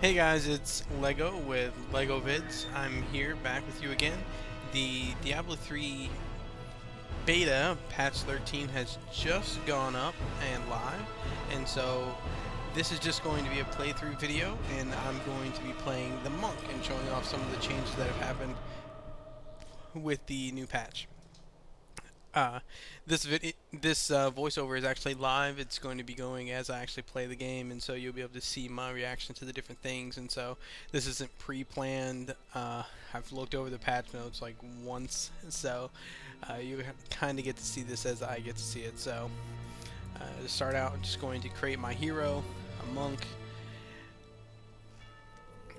Hey guys, it's Lego with Lego Vids. I'm here back with you again. The Diablo 3 beta, patch 13, has just gone up and live, and so this is just going to be a playthrough video, and I'm going to be playing the monk and showing off some of the changes that have happened with the new patch. Uh, this voiceover is actually live. It's going to be going as I actually play the game, and so you'll be able to see my reaction to the different things. And so this isn't pre-planned. I've looked over the patch notes like once, so you kind of get to see this as I get to see it. So to start out, I'm just going to create my hero, a monk.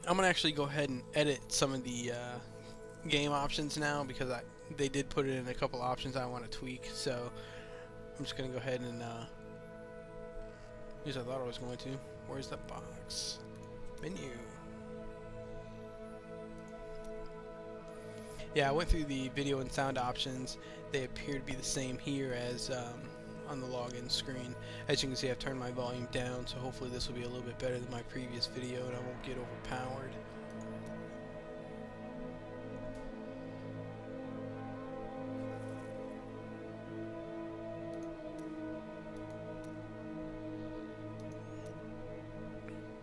I'm gonna actually go ahead and edit some of the game options now because they did put it in a couple options I want to tweak, so I'm just gonna go ahead and at least I thought I was going to. Where's the box? Menu. Yeah, I went through the video and sound options. They appear to be the same here as on the login screen. As you can see, I've turned my volume down, so hopefully this will be a little bit better than my previous video and I won't get overpowered.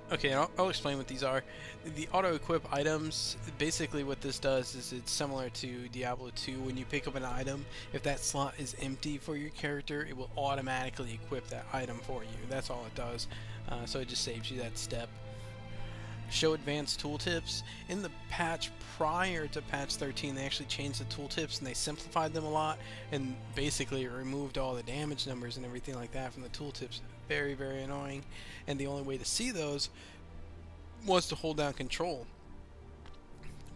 Okay, I'll explain what these are. The auto-equip items, basically what this does is it's similar to Diablo 2. When you pick up an item, if that slot is empty for your character, it will automatically equip that item for you. That's all it does. So it just saves you that step. Show advanced tooltips. In the patch prior to patch 13, they actually changed the tooltips and they simplified them a lot and basically removed all the damage numbers and everything like that from the tooltips. Very, very annoying. And the only way to see those was to hold down control.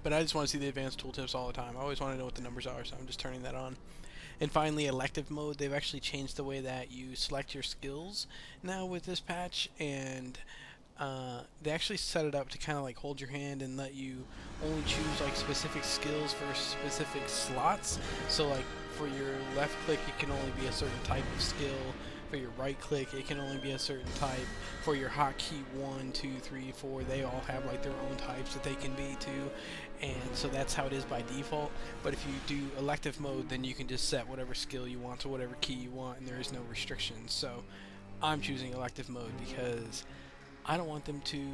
But I just want to see the advanced tooltips all the time. I always want to know what the numbers are, so I'm just turning that on. And finally, elective mode. They've actually changed the way that you select your skills now with this patch, and they actually set it up to kind of like hold your hand and let you only choose like specific skills for specific slots. So like for your left click, it can only be a certain type of skill. For your right click, it can only be a certain type. For your hotkey 1, 2, 3, 4, they all have like their own types that they can be too, and so that's how it is by default. But if you do elective mode, then you can just set whatever skill you want to whatever key you want, and there is no restrictions. So I'm choosing elective mode because I don't want them to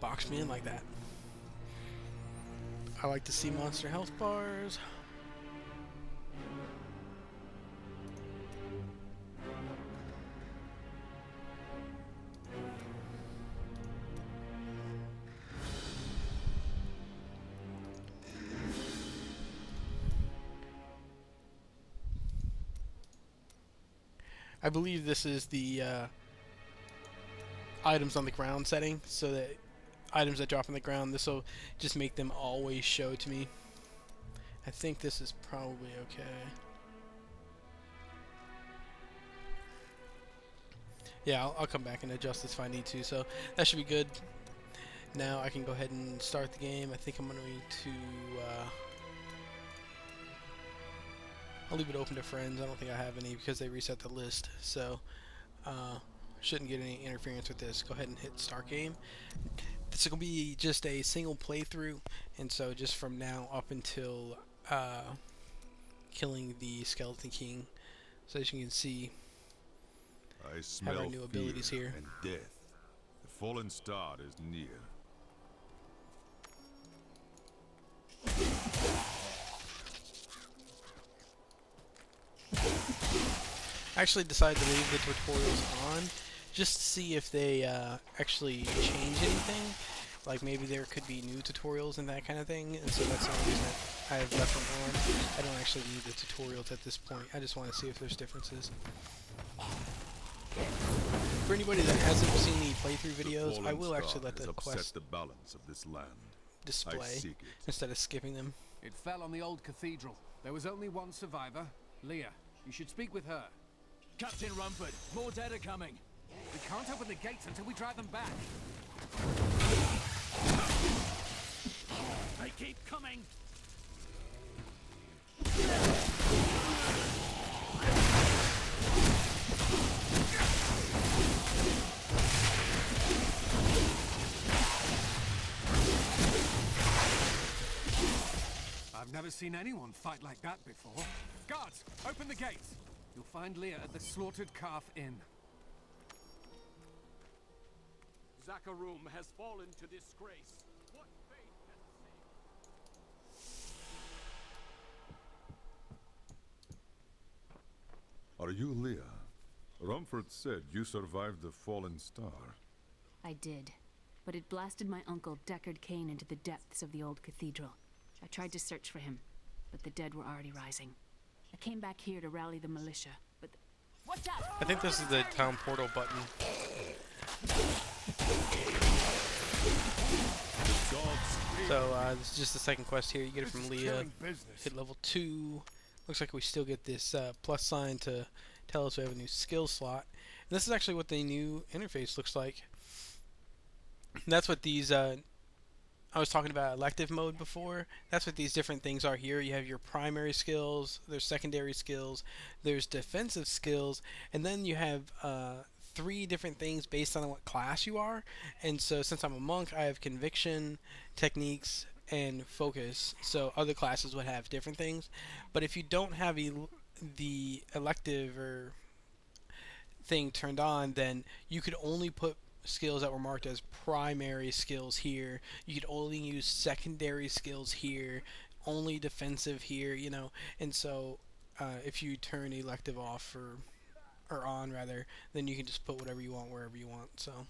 box me in like that. I like to see monster health bars. I believe this is the items on the ground setting, so that items that drop on the ground, this will just make them always show to me. I think this is probably okay. Yeah, I'll come back and adjust this if I need to, so that should be good. Now I can go ahead and start the game. I think I'm going to I'll leave it open to friends. I don't think I have any because they reset the list, so shouldn't get any interference with this. Go ahead and hit start game. This is going to be just a single playthrough, and so just from now up until killing the Skeleton King. So as you can see, I smell have our new abilities here. And death. The fallen star is near. I actually decided to leave the tutorials on just to see if they actually change anything. Like maybe there could be new tutorials and that kind of thing, and so that's the only reason I have left them on. I don't actually need the tutorials at this point. I just want to see if there's differences. For anybody that hasn't seen the playthrough videos, I will actually let the quest the balance of this land. display instead of skipping them. It fell on the old cathedral. There was only one survivor, Leah. You should speak with her. Captain Rumford, more dead are coming. We can't open the gates until we drive them back. They keep coming. never seen anyone fight like that before. Guards, open the gates. You'll find Leah at the Slaughtered Calf Inn. Zakharum has fallen to disgrace. What fate has saved? Are you Leah? Rumford said you survived the fallen star. I did, but it blasted my uncle Deckard Cain into the depths of the old cathedral. I tried to search for him, but the dead were already rising. I came back here to rally the militia, but... Watch out! I think this is the town portal button. So this is just the second quest here. You get it from Leah. Hit level 2. Looks like we still get this plus sign to tell us we have a new skill slot. And this is actually what the new interface looks like. That's what these I was talking about elective mode before. That's what these different things are here. You have your primary skills, there's secondary skills, there's defensive skills, and then you have 3 different things based on what class you are. And so since I'm a monk, I have conviction, techniques, and focus. So other classes would have different things. But if you don't have the elective or thing turned on, then you could only put skills that were marked as primary skills here. You could only use secondary skills here, only defensive here, you know. And so if you turn elective off or on rather, then you can just put whatever you want wherever you want. So,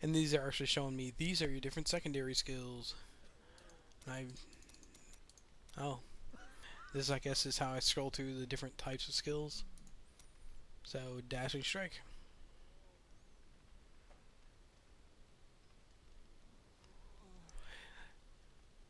and these are actually showing me these are your different secondary skills. Oh, this I guess is how I scroll through the different types of skills. So dashing strike.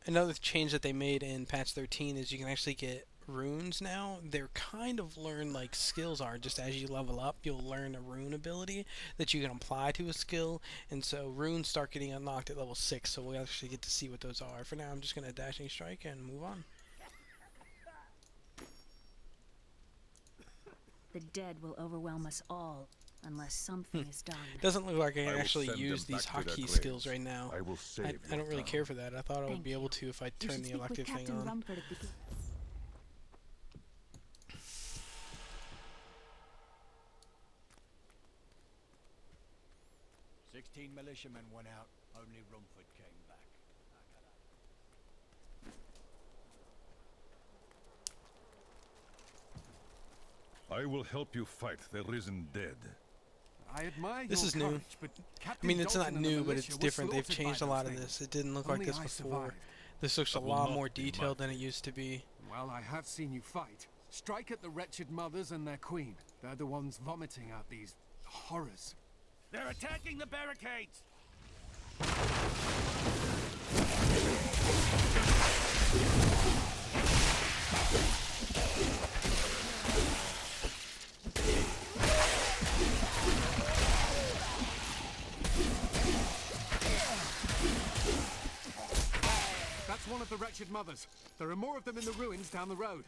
Another change that they made in patch 13 is you can actually get runes now. They're kind of learn like skills are. Just as you level up, you'll learn a rune ability that you can apply to a skill. And so runes start getting unlocked at level 6, so we'll actually get to see what those are. For now, I'm just going to dashing strike and move on. The dead will overwhelm us all, unless something is done. It doesn't look like I can actually send use them these back to their hotkey graves. skills right now. I will save I your don't really town. care for that. I thought I would Thank be you. able to if I You turn should the speak with elective thing Captain on. Rumford at the... 16 militiamen went out. Only Rumford came back. I will help you fight the risen dead. I admire This your is new. courage, but I Captain mean, it's not Dalton and the new, but militia it's were different. They've slaughtered by changed a those lot of things. this. It didn't look like Only this I before. survived. This looks a That will lot not more be my detailed than it used to be. Well, I have seen you fight. Strike at the wretched mothers and their queen. They're the ones vomiting out these horrors. They're attacking the barricades! That's one of the wretched mothers. There are more of them in the ruins down the road.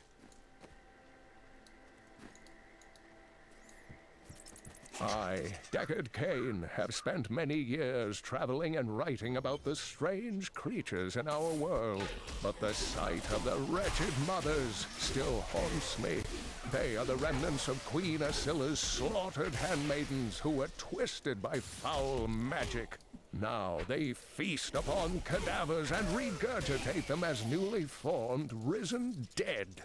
I, Deckard Cain, have spent many years traveling and writing about the strange creatures in our world, but the sight of the wretched mothers still haunts me. They are the remnants of Queen Asilla's slaughtered handmaidens who were twisted by foul magic. Now they feast upon cadavers and regurgitate them as newly formed, risen dead.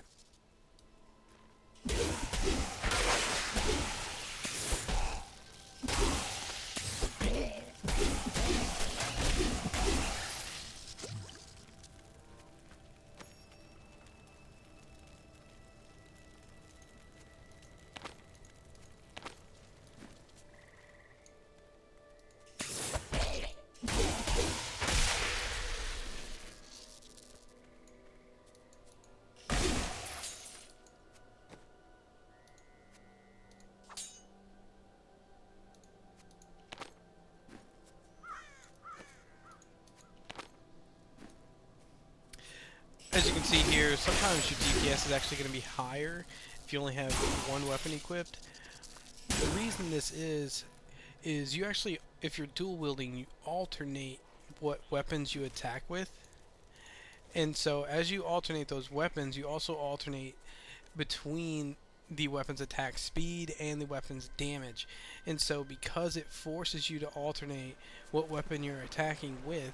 As you can see here, sometimes your DPS is actually going to be higher if you only have one weapon equipped. The reason this is you actually, if you're dual wielding, you alternate what weapons you attack with. And so as you alternate those weapons, you also alternate between the weapon's attack speed and the weapon's damage. And so because it forces you to alternate what weapon you're attacking with,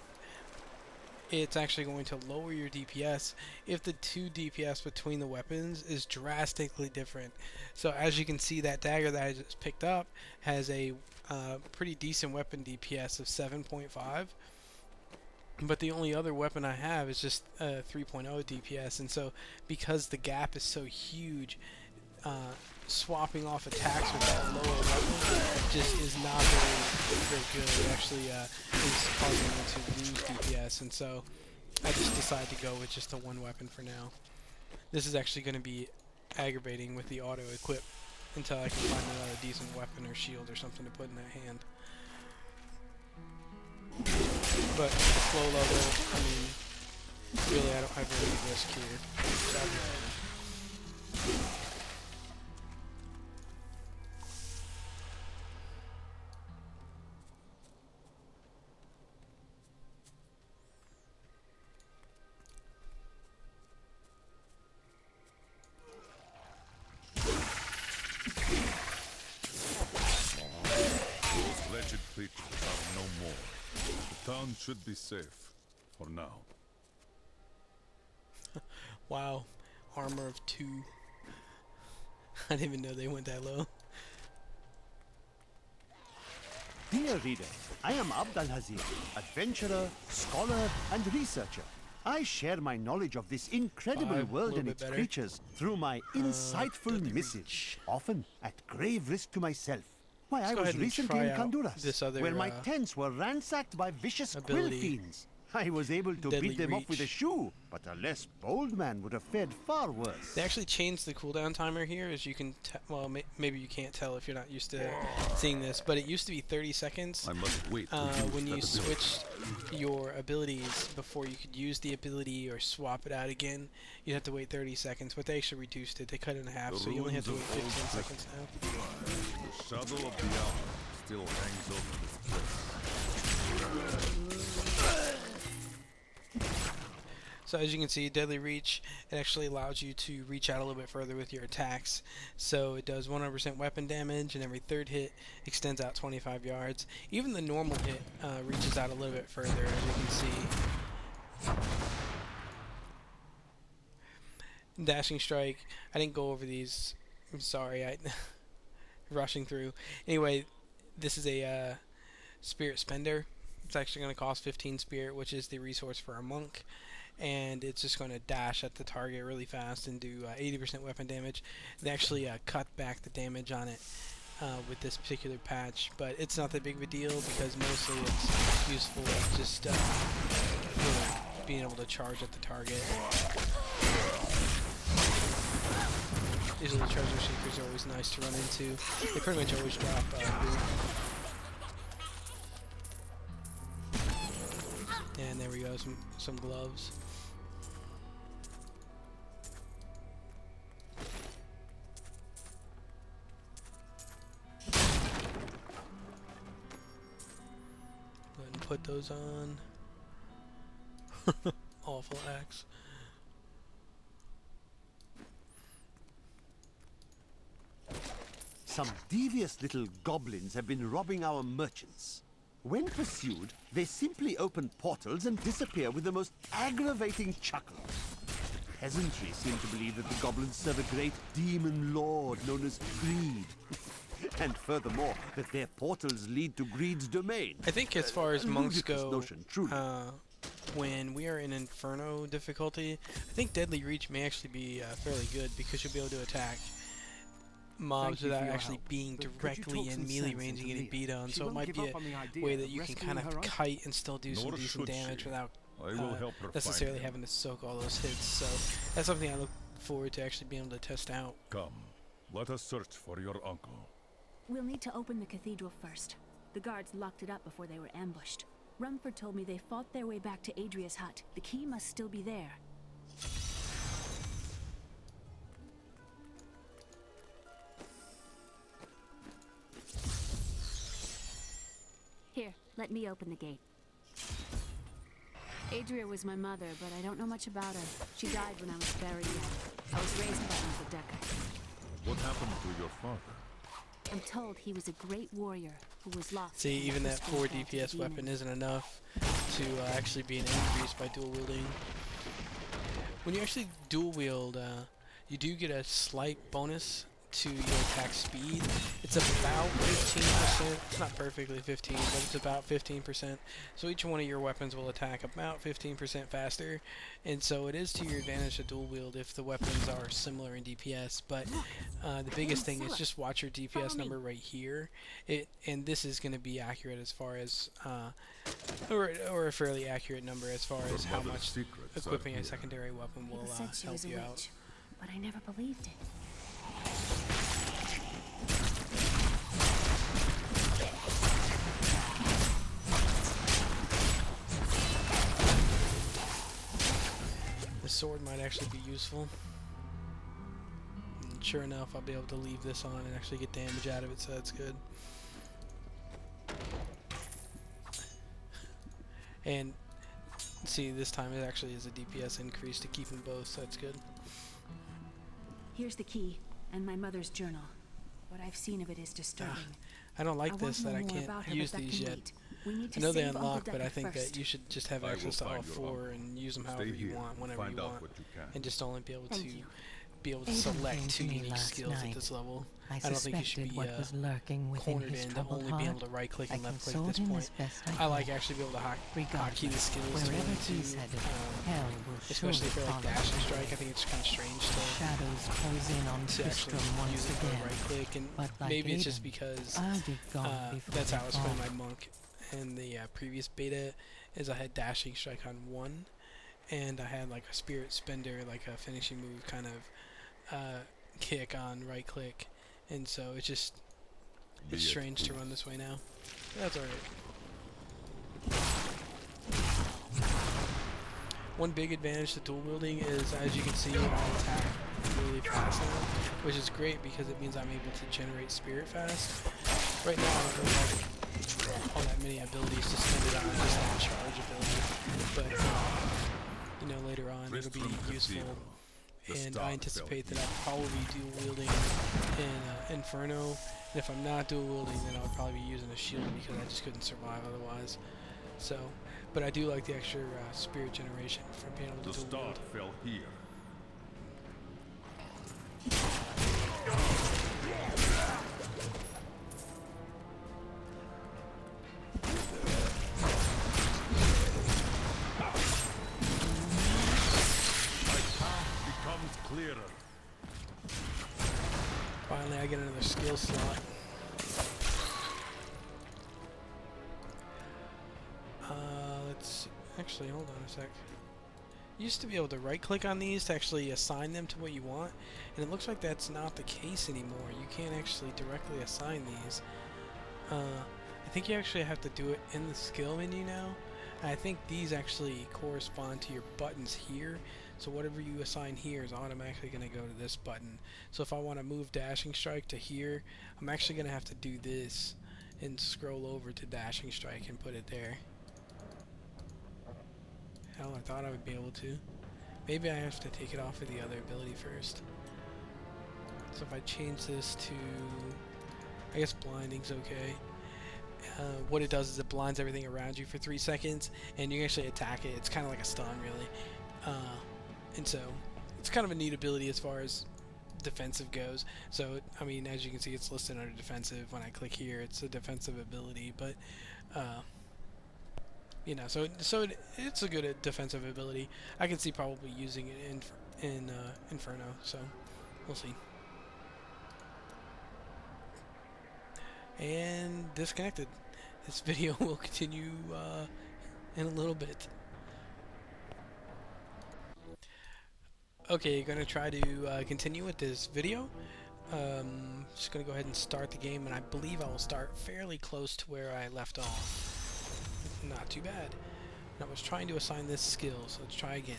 it's actually going to lower your DPS if the 2 DPS between the weapons is drastically different. So as you can see, that dagger that I just picked up has a pretty decent weapon DPS of 7.5. But the only other weapon I have is just 3.0 DPS, and so because the gap is so huge, swapping off attacks with that lower weapon just is not very good. It actually is causing me to lose DPS, and so I just decided to go with just the one weapon for now. This is actually going to be aggravating with the auto equip until I can find another decent weapon or shield or something to put in that hand. But slow level, I mean, really I don't have any risk here. Those wretched creatures are no more. The town should be safe for now. Wow, armor of 2. I didn't even know they went that low. Dear reader, I am Abd al-Hazir, adventurer, scholar, and researcher. I share my knowledge of this incredible 5, world little and bit its better. creatures through my insightful missives, often at grave risk to myself. Why, I go was ahead and recently try in out Kanduras, this other, where my tents were ransacked by vicious quill ability. fiends. I was able to Deadly beat them off with a Reach. shoe, but a less bold man would have fared far worse. They actually changed the cooldown timer here, as you can well, maybe you can't tell if you're not used to seeing this, but it used to be 30 seconds I must wait to when you use that ability. switched your abilities before you could use the ability or swap it out again. You'd have to wait 30 seconds, but they actually reduced it. They cut it in half, The so you only have to wait ruins of 15 old seconds now. The shadow of the hour still hangs over this place. So as you can see, Deadly Reach, it actually allows you to reach out a little bit further with your attacks. So it does 100% weapon damage, and every third hit extends out 25 yards. Even the normal hit reaches out a little bit further, as you can see. Dashing Strike, I didn't go over these. I'm sorry, I rushing through. Anyway, this is a Spirit Spender. It's actually going to cost 15 Spirit, which is the resource for a monk. And it's just going to dash at the target really fast and do 80% weapon damage. They actually cut back the damage on it with this particular patch, but it's not that big of a deal because mostly it's useful as just being able to charge at the target. These little treasure seekers are always nice to run into. They pretty much always drop loot. And there we go, some gloves. Go ahead and put those on. Awful axe. Some devious little goblins have been robbing our merchants. When pursued, they simply open portals and disappear with the most aggravating chuckle. The peasantry seem to believe that the goblins serve a great demon lord known as Greed. And furthermore, that their portals lead to Greed's domain. I think as far as monks Ludicrous go, notion, truly. when we are in Inferno difficulty, I think Deadly Reach may actually be fairly good because you'll be able to attack mobs Thank you for without your actually help. being But could you directly talk in some melee sense range and into getting Leah? beat on. She So it won't might give be up on the a idea way of that you can kind rescuing of her own. kite and still do some Nor decent should damage she. without I will help her necessarily find having to soak all those hits. So that's something I look forward to actually being able to test out. Come, let us search for your uncle. We'll need to open the cathedral first. The guards locked it up before they were ambushed. Rumford told me they fought their way back to Adria's hut. The key must still be there. Here, let me open the gate. Adria was my mother, but I don't know much about her. She died when I was very young. I was raised by Uncle Deckard. What happened to your father? I'm told he was a great warrior who was lost. See, in the even that crystal 4 vault of DPS the weapon demons. isn't enough to actually be an increase by dual wielding. When you actually dual wield, you do get a slight bonus to your attack speed. It's about 15%. It's not perfectly 15, but it's about 15%. So each one of your weapons will attack about 15% faster. And so it is to your advantage to dual wield if the weapons are similar in DPS. But the biggest thing is just watch your DPS number right here. And this is going to be accurate as far as, or a fairly accurate number as far as how mother's much secrets are equipping a here. secondary weapon will People said she help was a you out. witch, but I never believed it. The sword might actually be useful. And sure enough, I'll be able to leave this on and actually get damage out of it, so that's good. And see, this time it actually is a DPS increase to keep them both, so that's good. Here's the key, and my mother's journal. What I've seen of it is disturbing. I don't like I this want that to I know more about can't her, use but that these can yet. wait. We need to I know they save Uncle unlock, but I Deckard think first. that you should just have I will access to all find your 4 uncle. and use them Stay however you here. want, whenever Find you out want, what you can. and just only be able Thank to you. select came 2 to me unique last skills at night. this level. I I don't think you should suspected be what was lurking within cornered his in to troubled only be able heart. to right click I and left click at consoled this him point. as best I I like could. actually be able to hotkey the Regardless, skills to wherever one to, he's headed, hell will especially if surely they're like follow. dash and strike. I think it's kind of strange Shadows close in on to actually Tristram once use it for again. right click, and But like maybe it's just Aiden, because I'll be gone before that's they how I was playing fall. my monk in the previous beta. Is I had dashing strike on 1, and I had like a spirit spender, like a finishing move kind of kick on right click, and so it's just Be it's it strange to proof. run this way now. That's alright. One big advantage to dual wielding is, as you can see, I attack really fast now, which is great because it means I'm able to generate spirit fast. Right now I don't really have all that many abilities to spend it on just that charge ability, but you know, later on it'll be Tristram useful. Cathedral. The And star I fell anticipate that here. I'll probably be dual wielding in Inferno, and if I'm not dual wielding, then I'll probably be using a shield because I just couldn't survive otherwise. So, but I do like the extra spirit generation from being able The to dual star wield. fell here. My path becomes clearer. Finally, I get another skill slot. Let's actually hold on a sec. You used to be able to right-click on these to actually assign them to what you want, and it looks like that's not the case anymore. You can't actually directly assign these. I think you actually have to do it in the skill menu now. And I think these actually correspond to your buttons here. So whatever you assign here is automatically going to go to this button. So if I want to move dashing strike to here, I'm actually going to have to do this and scroll over to dashing strike and put it there. Hell, I thought I would be able to. Maybe I have to take it off of the other ability first. So if I change this to, I guess blinding's okay. What it does is it blinds everything around you for 3 seconds, and you can actually attack it. It's kind of like a stun, really. And so it's kind of a neat ability as far as defensive goes. So, I mean, as you can see, it's listed under defensive. When I click here, it's a defensive ability, but you know, so it's a good defensive ability. I can see probably using it in Inferno, so we'll see. And disconnected. This video will continue in a little bit. Okay, gonna try to continue with this video. Just gonna go ahead and start the game, and I believe I will start fairly close to where I left off. Not too bad. And I was trying to assign this skill, so let's try again.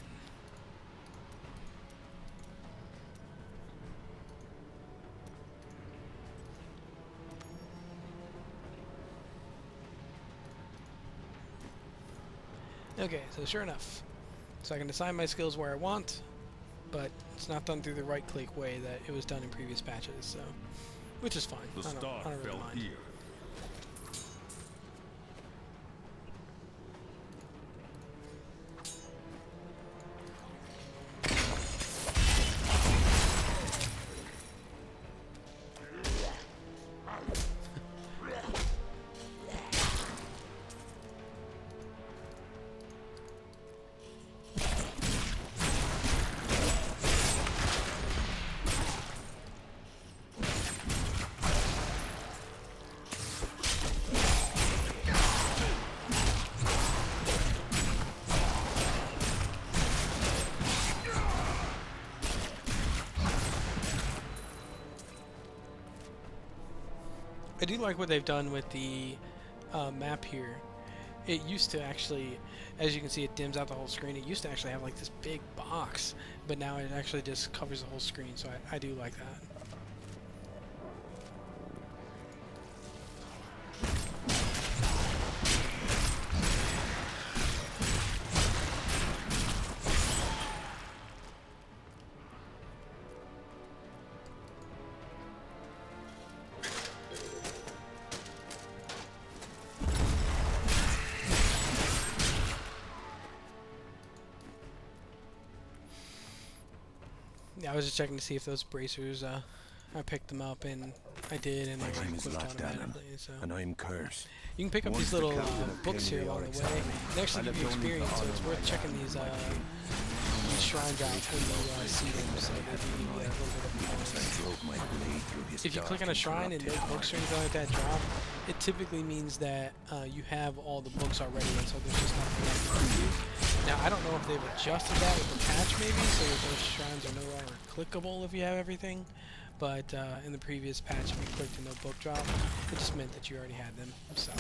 Okay, so sure enough. So I can assign my skills where I want, but it's not done through the right-click way that it was done in previous patches, so... Which is fine. The I star don't really fell mind. here. I do like what they've done with the map here. It used to actually, as you can see, it dims out the whole screen. It used to actually have like this big box, but now it actually just covers the whole screen, so I do like that. Yeah, I was just checking to see if those bracers, I picked them up, and I did, and they were equipped automatically, so... and I'm cursed. You can pick up these little books here along the way. They actually give you experience, so it's worth checking these shrines out when you see them, so they give you a little bit of points. If you click on a shrine and no books or anything like that drop, it typically means that you have all the books already, and so there's just nothing left for you. Now, I don't know if they've adjusted that with the patch maybe, so that those shrines are no longer clickable if you have everything. But in the previous patch, if you clicked and no book drop, it just meant that you already had them. So.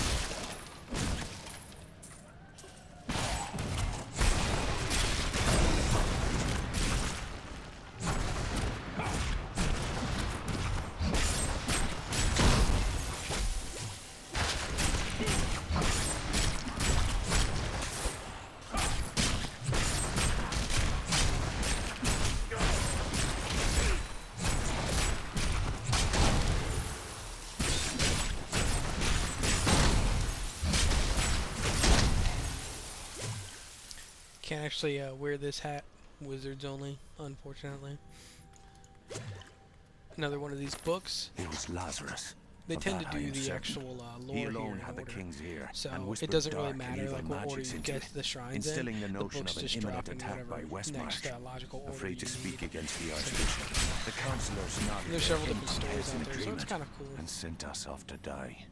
Can't actually wear this hat. Wizards only, unfortunately. Another one of these books. It was Lazarus. They Of tend to that I do am the certain. actual lore He here alone in had the order. king's ear, So and it whispered doesn't really dark and matter evil like what order magics you into get it, the shrines instilling in. the The notion books of an just imminent drop in attack by whatever Westmarch. next logical order Afraid to you speak need. against the Archbishop. The councillors nodded There's their several different hinting stories heads in out there, so it's agreement kind of cool. and sent us off to die.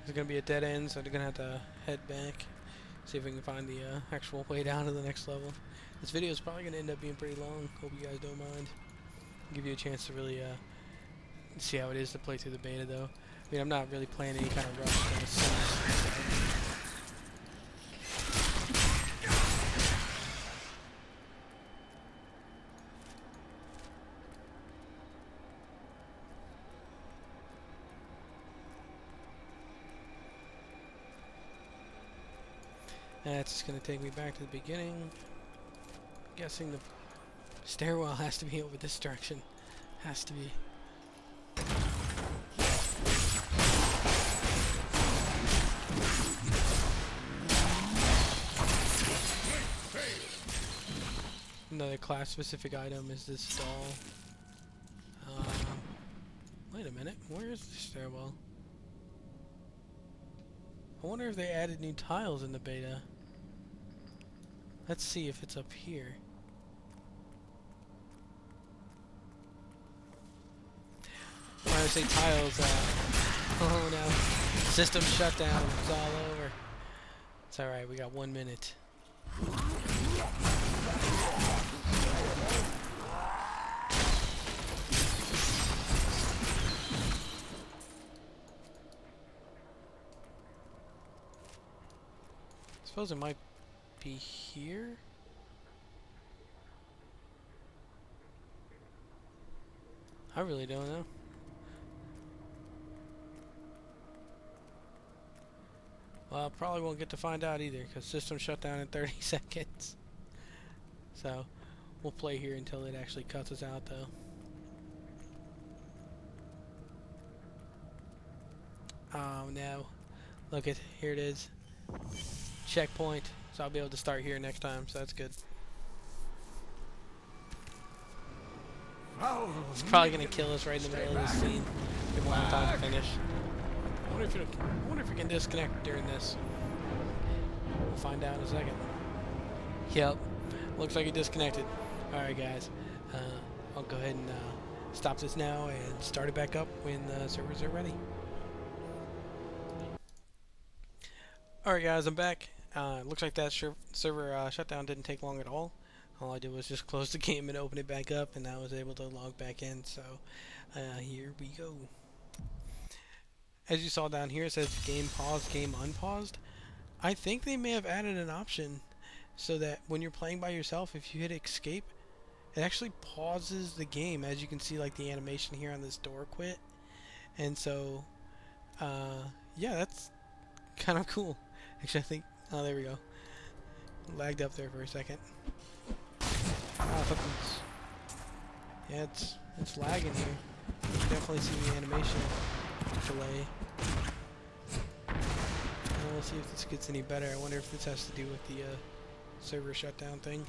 It's gonna be a dead end, so they're gonna have to head back, see if we can find the actual way down to the next level. This video is probably gonna end up being pretty long. Hope you guys don't mind. Give you a chance to really see how it is to play through the beta, though. I mean, I'm not really playing any kind of rush. Kind of sense. That's just gonna take me back to the beginning. Guessing the stairwell has to be over this direction. Has to be. Another class-specific item is this doll. Wait a minute, where is the stairwell? I wonder if they added new tiles in the beta. Let's see if it's up here. When I say tiles, oh no. System shutdown, it's all over. It's alright, we got 1 minute. I suppose it might be here? I really don't know. Well, probably won't get to find out either, because system shut down in 30 seconds. So, we'll play here until it actually cuts us out, though. Oh no. Look it, here it is. Checkpoint. So I'll be able to start here next time, so that's good. It's probably gonna kill us right in the middle of this scene. Give a long time to finish. I wonder if we can disconnect during this. We'll find out in a second. Yep. Looks like it disconnected. Alright guys. I'll go ahead and stop this now and start it back up when the servers are ready. Alright guys, I'm back. Looks like that server shutdown didn't take long at all. All I did was just close the game and open it back up, and I was able to log back in, so here we go. As you saw down here, it says game paused, game unpaused. I think they may have added an option so that when you're playing by yourself, if you hit escape, it actually pauses the game. As you can see, like the animation here on this door quit. And so, yeah, that's kind of cool. Actually, I think, oh, there we go. Lagged up there for a second. Yeah, it's lagging here. You can definitely see the animation delay. We'll see if this gets any better. I wonder if this has to do with the server shutdown thing.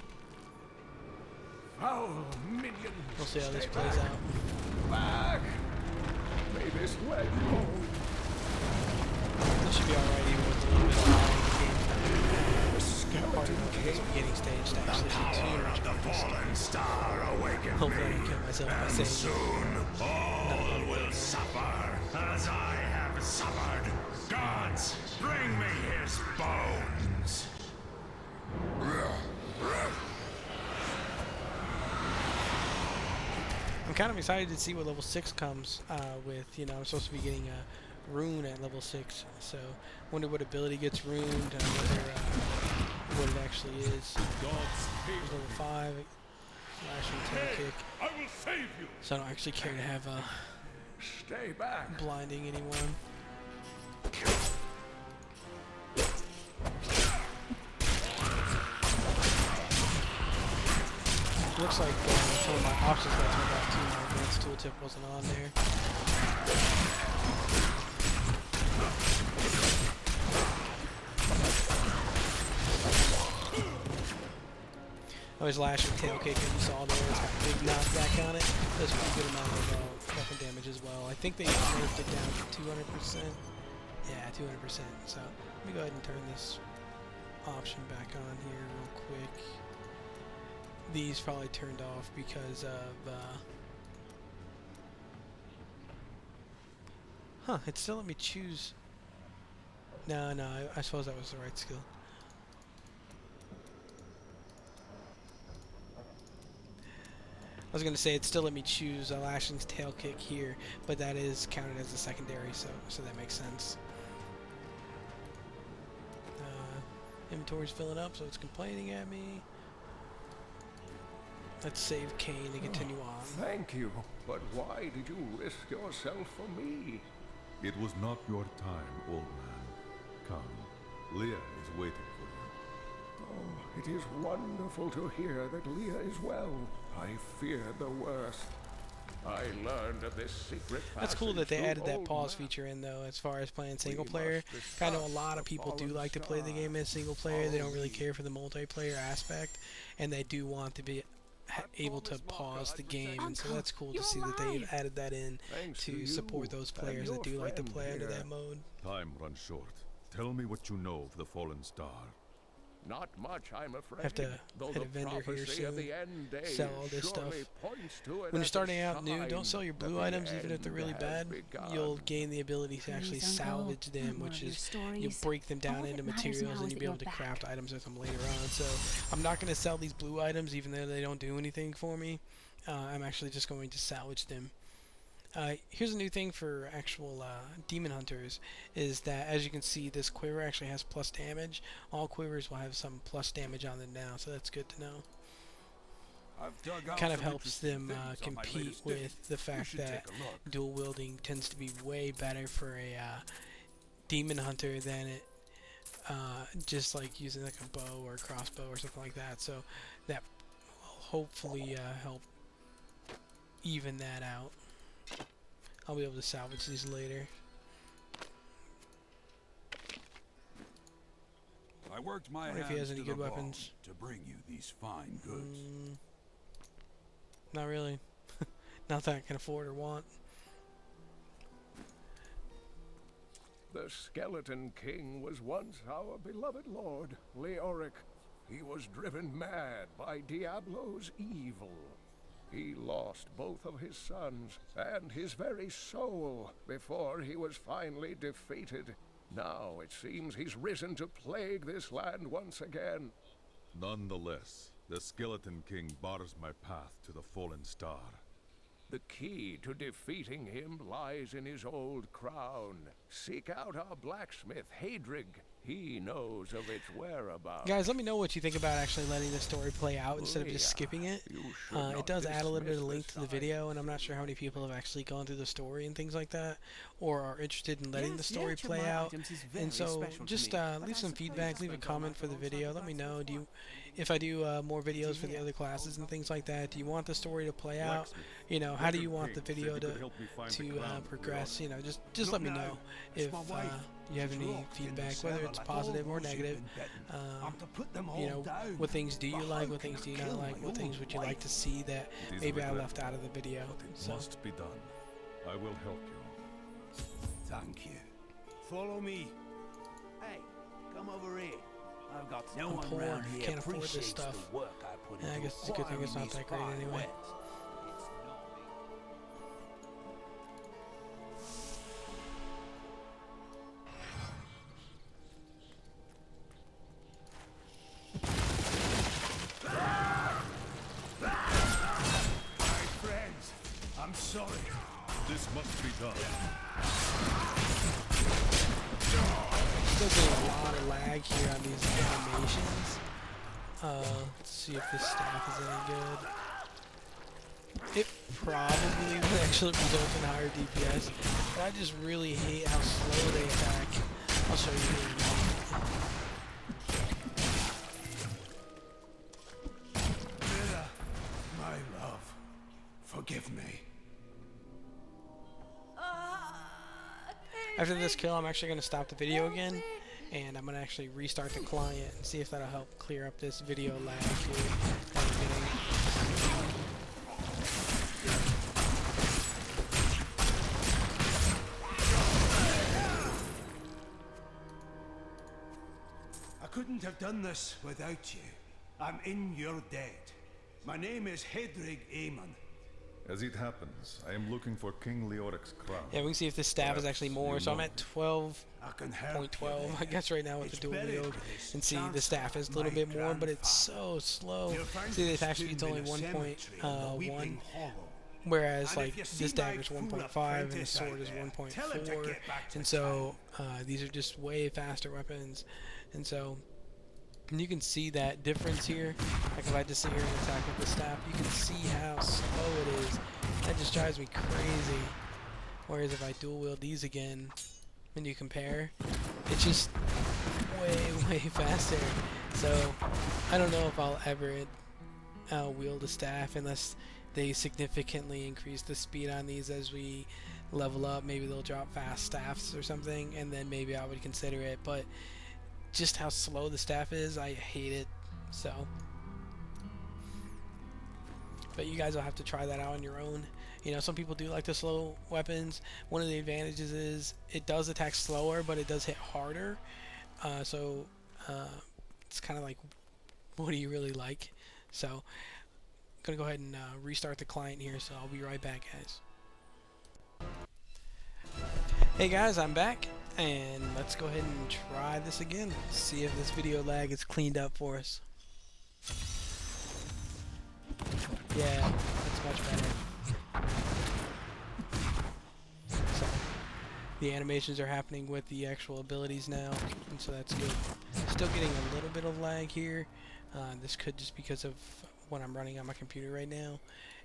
We'll see how this plays out. Back! May this leg hold. This should be alright even with a little bit of lag in the game. Part of this beginning stage to actually do too much of this stuff. Hopefully I don't kill myself by saying Soon all will suffer as I have suffered. Gods, bring me his bones. I'm kind of excited to see what level 6 comes with. You know, I'm supposed to be getting a Rune at level 6, so wonder what ability gets runed and whether what it actually is. There's level 5, Lashing Tail Kick. I will save you. So I don't actually care to have Stay back. blinding anyone. Looks like some of my options got turned off too. My advanced tooltip wasn't on there. Always Lashing Tail Kick that you saw there. It's got a big knockback on it. Does a good amount of weapon damage as well. I think they nerfed it down to 200%. Yeah, 200%. So let me go ahead and turn this option back on here real quick. These probably turned off because of huh, it still let me choose. No, I suppose that was the right skill. I was gonna say it still let me choose a Lashing's Tail Kick here, but that is counted as a secondary, so that makes sense. Inventory's filling up, so it's complaining at me. Let's save Kane and continue on. Thank you, but why did you risk yourself for me? It was not your time, old man. Come, Leah is waiting for you. Oh, it is wonderful to hear that Leah is well. I feared the worst. I learned of this secret passage. That's cool that they added that old pause man. feature in, though, as far as playing single We player. must I know a discuss lot of the people do fallen like to play the star. game as single player. They don't really Follow care for the multiplayer aspect, and they do want to be able to pause the game, and so that's cool to You're see that they've alive. added that in Thanks to to support you those and players that your do like to friend play under here. that mode. Time runs short. Tell me what you know of the fallen star. Not much, I'm afraid. Have to though hit the a vendor here prophecy of soon. the end days Sell all this stuff. surely points to it When you're as a starting out new, sign don't sell your that blue the items even if they're end really has bad. begun. You'll gain the ability to actually Please, Uncle, salvage them, more which of your is you'll stories. break them down All that into matters materials now and is you'll that be able you're to back. craft items with them later on. So I'm not going to sell these blue items even though they don't do anything for me. I'm actually just going to salvage them. Here's a new thing for actual demon hunters, is that as you can see, this quiver actually has plus damage. All quivers will have some plus damage on them now, so that's good to know. I've dug out Kind of some helps interesting them things on my compete latest dig. with the You fact should that take a look. dual wielding tends to be way better for a demon hunter than it just like using like a bow or a crossbow or something like that. So that will hopefully help even that out. I'll be able to salvage these later. I worked my Wonder if he has hands any to good the weapons. bone to bring you these fine goods. Not really. Not that I can afford or want. The Skeleton King was once our beloved lord, Leoric. He was driven mad by Diablo's evil. He lost both of his sons and his very soul before he was finally defeated. Now it seems he's risen to plague this land once again. Nonetheless, the Skeleton King bars my path to the fallen star. The key to defeating him lies in his old crown. Seek out our blacksmith, Hadrig. He knows of its whereabouts. Guys, let me know what you think about actually letting the story play out instead of just skipping it. It does add a little bit of link to the video, and I'm not sure how many people have actually gone through the story and things like that, or are interested in letting the story play out. And so, just leave some feedback, leave a comment for the video. Let me know. If I do more videos for the other classes and things like that, do you want the story to play out? You know, how do you want the video to progress? You know, just let me know if you have any feedback, whether it's positive or negative. You know, what things do you like, what things do you not like, what things would you like to see that maybe I left out of the video. It must be done. I will help you. Thank you. Follow me. Hey, come over here. I've got No I'm one poor, round here can't afford this appreciates stuff. the work I put Yeah, I into guess it's a good thing it's not acquiring that great these fine anyway. wares. It's not me. My friends, I'm sorry. This must be done. Still getting a lot of lag here on these animations. Let's see if this staff is any good. It probably would actually result in higher DPS, but I just really hate how slow they attack. I'll show you here in a minute. Mira, my love, forgive me. After this kill, I'm actually going to stop the video again, and I'm going to actually restart the client and see if that'll help clear up this video lag here at the beginning. I couldn't have done this without you. I'm in your debt. My name is Hedrig Aemon. As it happens, I am looking for King Leoric's crown. Yeah, we can see if this staff is actually more. So I'm at 12.12, I can help you I there. guess, right now with the It's dual buried wield. with his And see, the chancellor, staff is a little my bit more, but it's grandfather. so slow. You'll find See, his this actually it's tomb only in a 1. cemetery in the Weeping Hollow. Whereas, And like, if you see this my dagger's fool 1.5 and the apprentice sword out is there, tell him to 1.4. get back to And so, these are just way faster weapons. And so, and you can see that difference here. Like, if I just sit here and attack with the staff, you can see how slow it is. That just drives me crazy. Whereas if I dual wield these again, when you compare, it's just way faster. So, I don't know if I'll ever wield a staff unless they significantly increase the speed on these as we level up. Maybe they'll drop fast staffs or something, and then maybe I would consider it. But just how slow the staff is, I hate it. So but you guys will have to try that out on your own. You know, some people do like the slow weapons. One of the advantages is it does attack slower, but it does hit harder. So it's kind of like, what do you really like? So I'm gonna go ahead and restart the client here, so I'll be right back, guys. Hey guys, I'm back, and let's go ahead and try this again. See if this video lag is cleaned up for us. Yeah, that's much better. So, the animations are happening with the actual abilities now, and so that's good. Still getting a little bit of lag here. This could just because of what I'm running on my computer right now,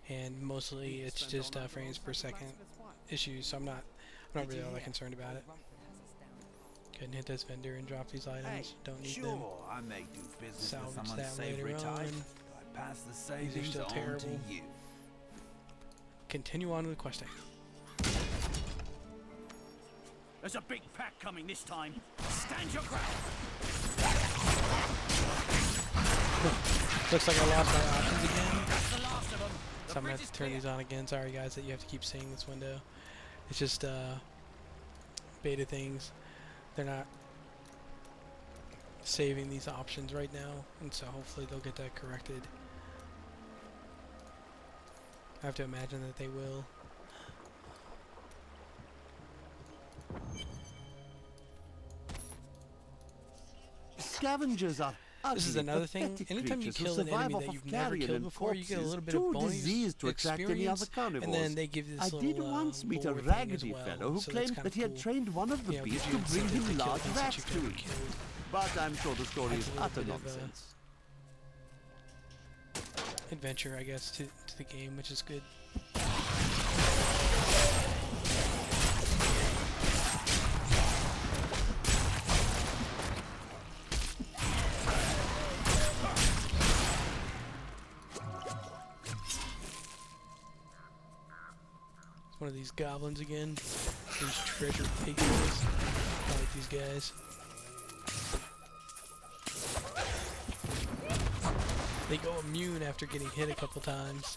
and mostly it's just frames per second issues, so I'm not really all that concerned about it. Couldn't hit this vendor and drop these items. Don't need them. I may do business Salvage with someone that later savory type. on. I pass the These are savings still on terrible. to you. Continue on with the questing. There's a big pack coming this time. Stand your ground. Looks like I lost my options again. That's the last of them. So I'm going to have to turn these on again. Sorry guys that you have to keep seeing this window. It's just beta things. They're not saving these options right now, and so hopefully they'll get that corrected. I have to imagine that they will. Scavengers are This is another thing. Anytime you kill an enemy that you've never killed before, you get a little bit of bonus to attract any other experience, carnivores. and then they give you this I little did once meet a lore thing raggedy as well, fellow who so claimed that's kinda that he had cool. trained one of the You know, beasts gives to you bring incentive him to kill large things that rats you've to never eat. killed. But I'm sure the story Adds is a little utter bit of, nonsense. adventure, I guess, to the game, which is good. It's one of these goblins again. These treasure piggies. I like these guys. They go immune after getting hit a couple times.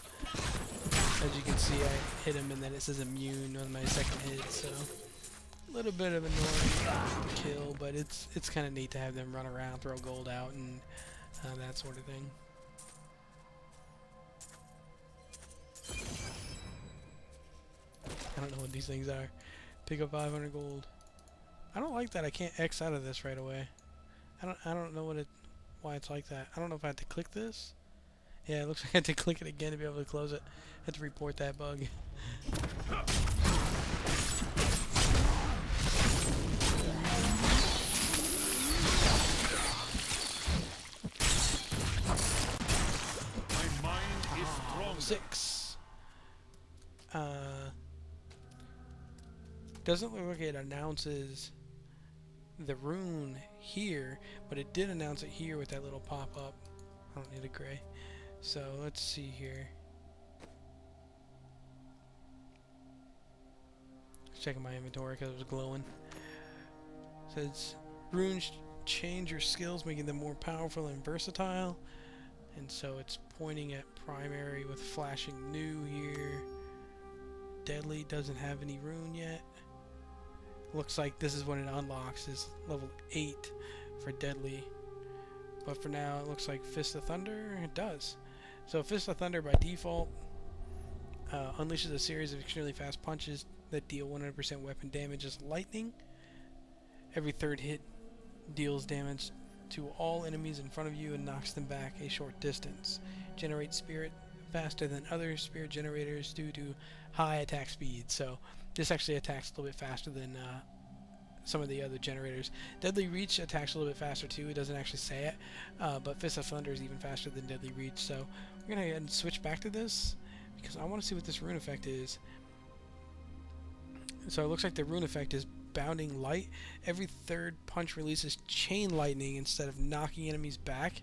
As you can see, I hit him and then it says immune on my second hit, so a little bit of an annoying kill, but it's kind of neat to have them run around, throw gold out, and that sort of thing. I don't know what these things are. Pick up 500 gold. I don't like that I can't X out of this right away. I don't know why it's like that. I don't know if I have to click this. Yeah, it looks like I had to click it again to be able to close it. I had to report that bug. My mind is strong. 6. Doesn't look like it announces the rune here, but it did announce it here with that little pop-up. I don't need a gray. So let's see here. Checking my inventory because it was glowing. It says runes change your skills, making them more powerful and versatile. And so it's pointing at primary with flashing new here. Deadly doesn't have any rune yet. Looks like this is when it unlocks, is level 8 for deadly. But for now it looks like Fist of Thunder. It does. So Fist of Thunder by default unleashes a series of extremely fast punches that deal 100% weapon damage as lightning. Every third hit deals damage to all enemies in front of you and knocks them back a short distance. Generates spirit faster than other spirit generators due to high attack speed. So this actually attacks a little bit faster than some of the other generators. Deadly Reach attacks a little bit faster too. It doesn't actually say it, but Fist of Thunder is even faster than Deadly Reach. So we're gonna go ahead and switch back to this because I want to see what this rune effect is. So it looks like the rune effect is Bounding Light. Every third punch releases chain lightning instead of knocking enemies back,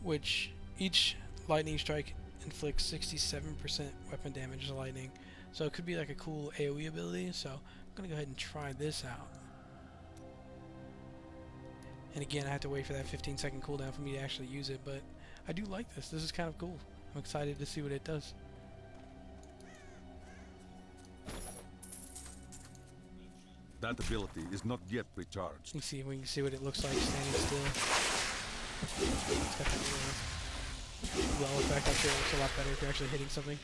which each lightning strike inflicts 67% weapon damage as lightning. So it could be like a cool AoE ability. So I'm gonna go ahead and try this out. And again, I have to wait for that 15-second cooldown for me to actually use it, but I do like this. This is kind of cool. I'm excited to see what it does. That ability is not yet recharged. You see, we can see what it looks like standing still. It's got that little glow effect. I'm sure it looks a lot better if you're actually hitting something.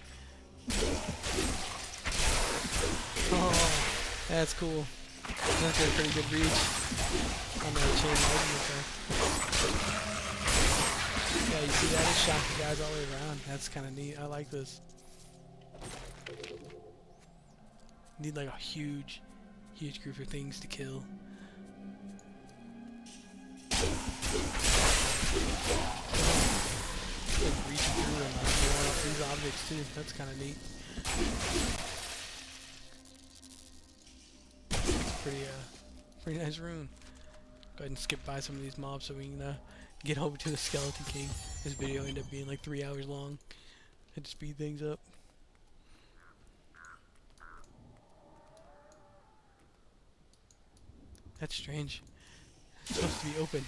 Oh, that's cool. That's a pretty good reach on that chain lightning effect. Yeah, you see that? It shot the guys all the way around. That's kind of neat. I like this. Need like a huge group of things to kill. Like reaching through and like blowing up these objects too. That's kind of neat. Pretty nice rune. Go ahead and skip by some of these mobs so we can get over to the Skeleton King. This video ended up being like 3 hours long. Had to speed things up. That's strange. It's supposed to be open.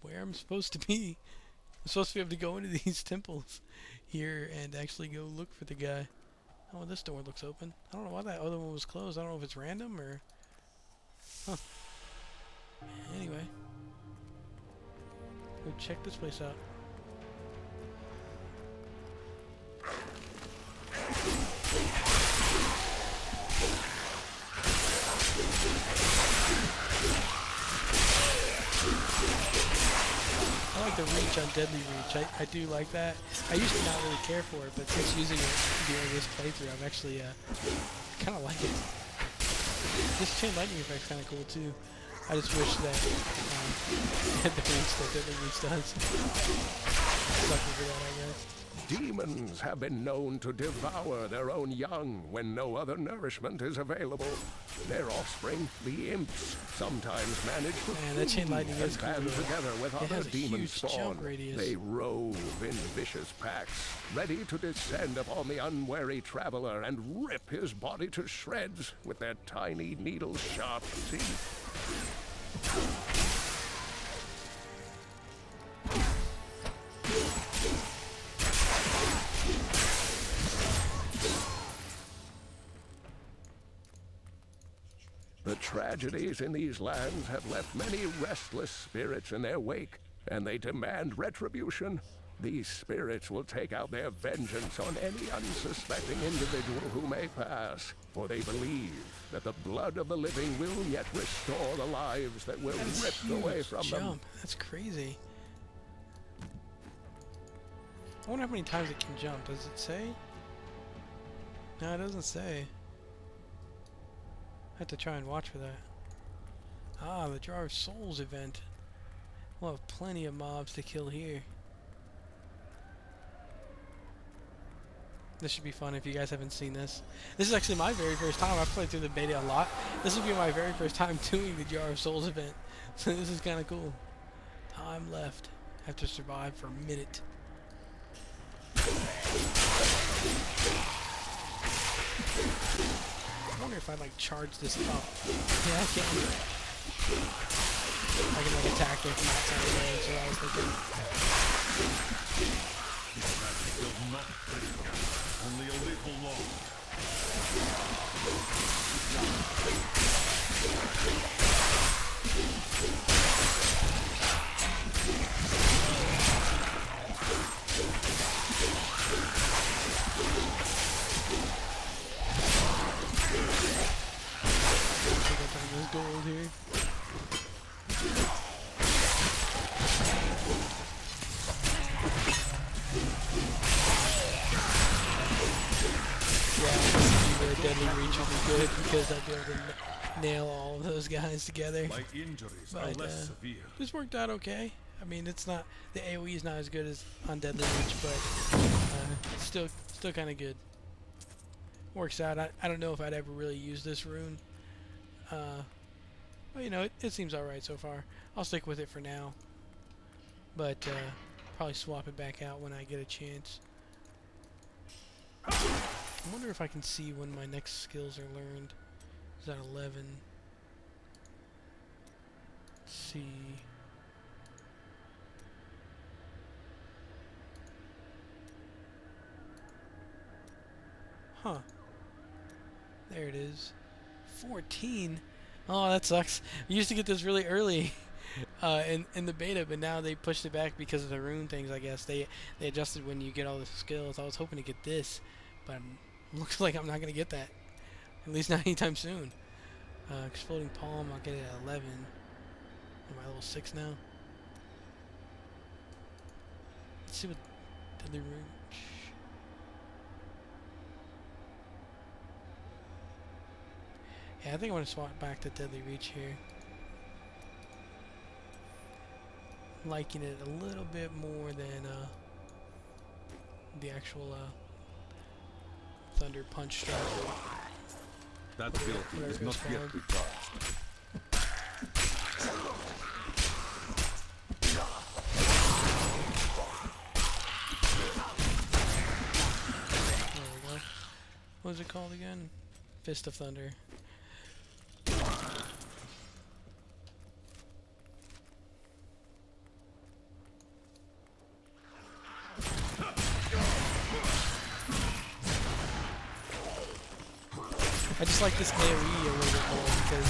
Where I'm supposed to be. I'm supposed to be able to go into these temples here and actually go look for the guy. Oh, this door looks open. I don't know why that other one was closed. I don't know if it's random or... Huh. Anyway. Go check this place out. I like the reach on Deadly Reach. I do like that. I used to not really care for it, but since using it during this playthrough, I've actually kind of like it. This chain lightning effect's kind of cool too. I just wish that had the reach that Deadly Reach does. Sucker for that, I guess. Demons have been known to devour their own young when no other nourishment is available. Their offspring, the imps, sometimes manage to that chain lightning is cool, band together with it other has a demon huge spawn. jump radius. They rove in vicious packs, ready to descend upon the unwary traveler and rip his body to shreds with their tiny needle-sharp teeth. The tragedies in these lands have left many restless spirits in their wake, and they demand retribution. These spirits will take out their vengeance on any unsuspecting individual who may pass, for they believe that the blood of the living will yet restore the lives that were ripped away from them. That's crazy. I wonder how many times it can jump. Does it say? No, it doesn't say. I have to try and watch for that. Ah, the Jar of Souls event. We'll have plenty of mobs to kill here. This should be fun if you guys haven't seen this. This is actually my very first time. I've played through the beta a lot. This will be my very first time doing the Jar of Souls event. So this is kind of cool. Time left. Have to survive for a minute. I wonder if I like charge this up. Yeah, I can. I can like attack it from outside the range, so I was thinking. Will not break. Only a little long. Pick up some of this gold here. Yeah, Deadly Reach would be good because I'd be able to nail all of those guys together. My injuries But, are less severe. this worked out okay. I mean, it's not, the AoE is not as good as on Deadly Reach, but it's still kind of good. Works out. I don't know if I'd ever really use this rune. But you know, it seems alright so far. I'll stick with it for now. But probably swap it back out when I get a chance. I wonder if I can see when my next skills are learned. Is that 11? Let's see. Huh. There it is. 14? Oh, that sucks. We used to get this really early in the beta, but now they pushed it back because of the rune things, I guess. They adjusted when you get all the skills. I was hoping to get this, but looks like I'm not going to get that. At least not anytime soon. Exploding Palm, I'll get it at 11. Am I level 6 now? Let's see what Deadly Reach. Yeah, I think I want to swap back to Deadly Reach here. Liking it a little bit more than the actual Thunder Punch strike. That ability is not yet recharged. There we go. What was it called again? Fist of Thunder. I just like this AoE a little bit more because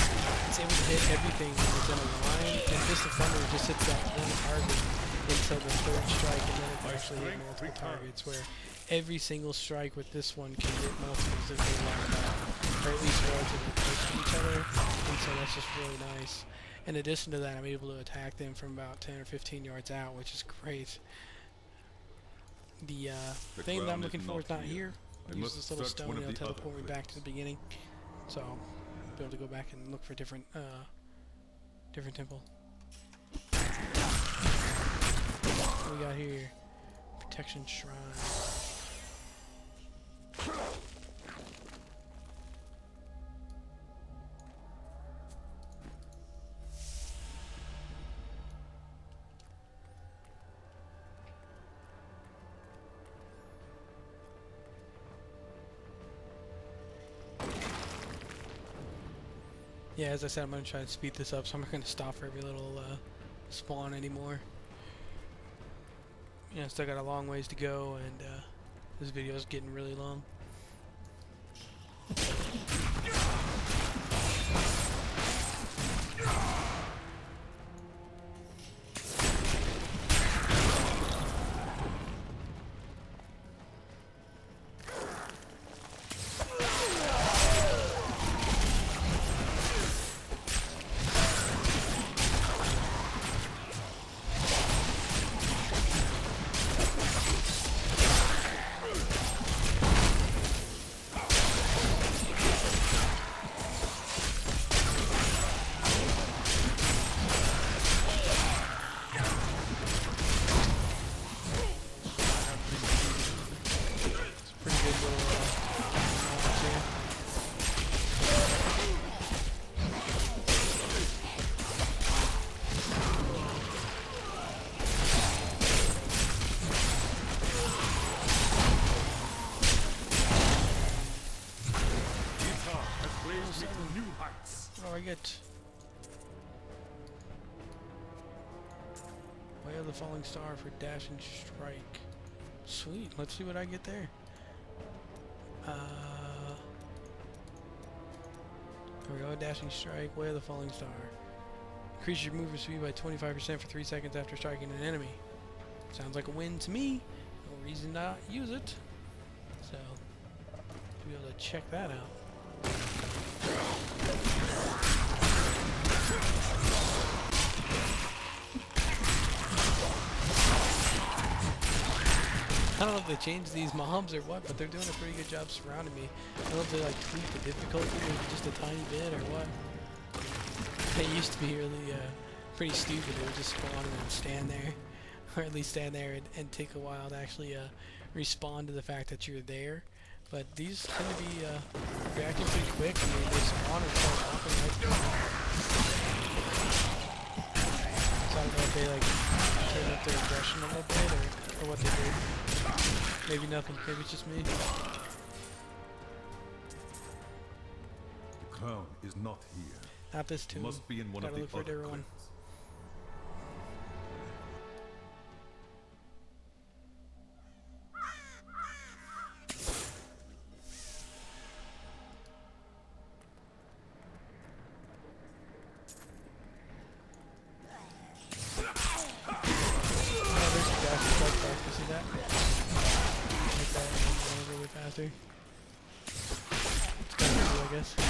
it's able to hit everything within a line, and Fist of Thunder just hits that one target until the third strike, and then it can actually hit multiple targets, where every single strike with this one can hit multiples if they line up, or at least relatively close to each other, and so that's just really nice. In addition to that, I'm able to attack them from about 10 or 15 yards out, which is great. The thing that I'm looking for is not here. Use this little stone, it'll teleport me back to the beginning. So I'll be able to go back and look for different temple. What we got here? Protection Shrine. Yeah, as I said, I'm going to try to speed this up, so I'm not going to stop for every little spawn anymore. Yeah, still got a long ways to go, and this video is getting really long. What do I get? Way of the Falling Star for Dashing Strike. Sweet, let's see what I get there. There we go, Dashing Strike, Way of the Falling Star. Increase your movement speed by 25% for 3 seconds after striking an enemy. Sounds like a win to me. No reason not use it. So, to be able to check that out. I don't know if they changed these mobs or what, but they're doing a pretty good job surrounding me. I don't know if they like tweaked the difficulty maybe just a tiny bit or what. They used to be really pretty stupid. They would just spawn and then stand there, or at least stand there and take a while to actually respond to the fact that you're there. But these tend to be reacting pretty quick. I mean, they spawn and start walking right through. So I don't know if they like turn up their aggression a little bit or what they do. Maybe nothing. Maybe it's just me. The crown is not here. Not this tomb. Must be in one Gotta of look the for a other different one. crypts. through. It's kind of cool, I guess. I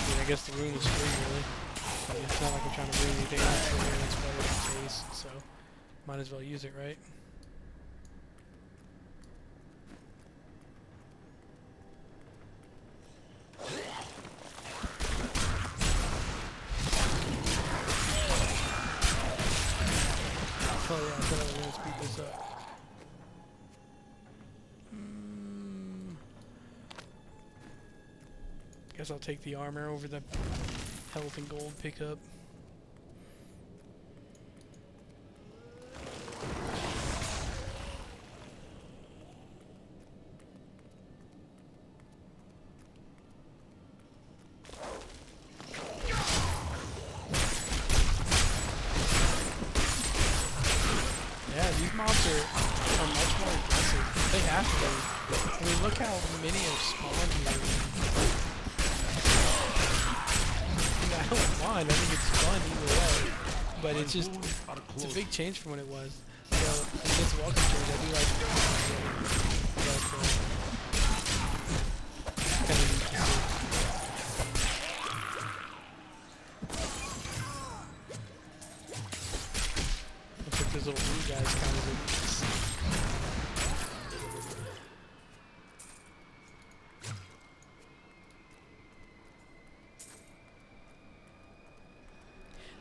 mean, I guess the rune is free, really. I mean, it's not like I'm trying to ruin anything else for here that's better than base, so might as well use it, right? Oh yeah, I thought I was going to speed this up. Guess I'll take the armor over the health and gold pickup. Yeah, these mobs are much more aggressive. They have to be. I mean, look how many have spawned here. I don't mind. I think it's fun either way, but it's just it's a big change from what it was. So it's a welcome change. I do like it, but kind of neat to see. Looks like those little blue guys kind of.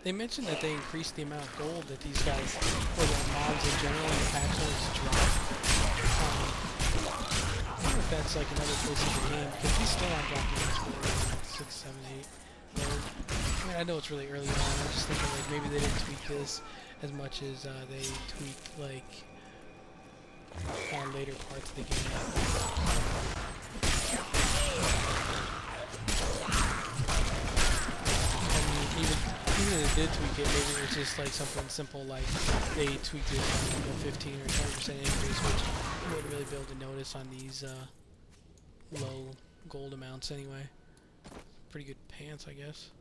They mentioned that they increased the amount of gold that these guys, or the mobs in general, in the patch notes drop. I wonder if that's like another place in the game, because he's still not dropping much more, 6, 7, 8. Gold. I mean, I know it's really early on, I'm just thinking like maybe they didn't tweak this as much as they tweaked like on later parts of the game. Even if they did tweak it, maybe it was just like something simple like they tweaked it from like a 15 or 20% increase, which you wouldn't really be able to notice on these low gold amounts anyway. Pretty good pants, I guess.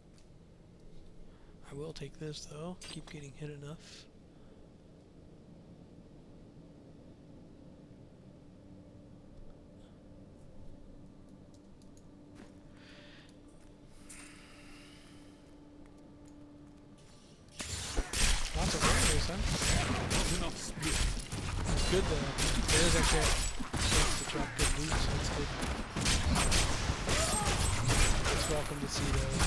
I will take this though. Keep getting hit enough. Lots of warriors, huh? It's good though. There is actually a chance to drop good loot, so it's good. It's welcome to see those.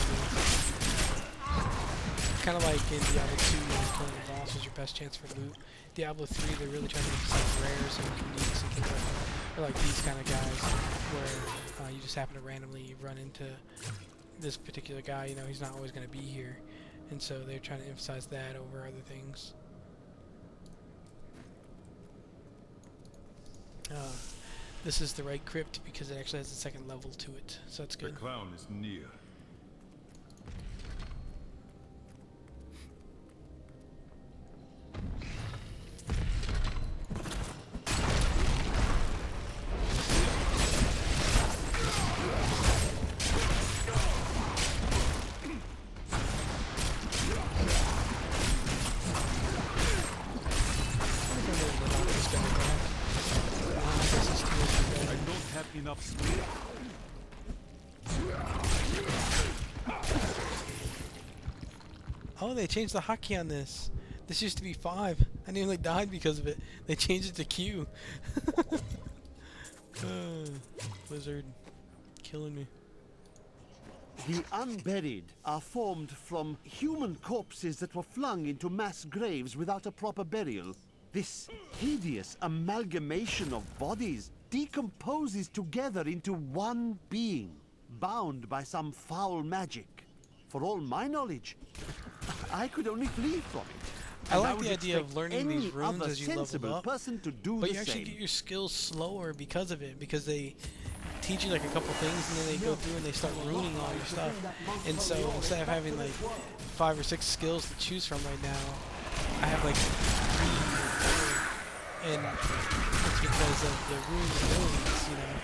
Kind of like in Diablo 2, when killing the boss is your best chance for loot. Diablo 3, they're really trying to emphasize rares and uniques and things like that. Or like these kind of guys, where you just happen to randomly run into this particular guy. You know, he's not always going to be here. And so they're trying to emphasize that over other things. This is the right crypt because it actually has a second level to it, so that's good. The clown is near. Enough speed. Oh, they changed the hotkey on this. This used to be 5. I nearly died because of it. They changed it to Q. Blizzard. Killing me. The unburied are formed from human corpses that were flung into mass graves without a proper burial. This hideous amalgamation of bodies decomposes together into one being, bound by some foul magic. For all my knowledge, I could only flee from it. I like the idea of learning these runes as you level up, person to do but the you actually same. get your skills slower because of it, because they teach you like a couple things and then they go through and they start ruining all your stuff. And so instead of having like 5 or 6 skills to choose from right now, I have like 3 and it's because of the rune abilities, you know.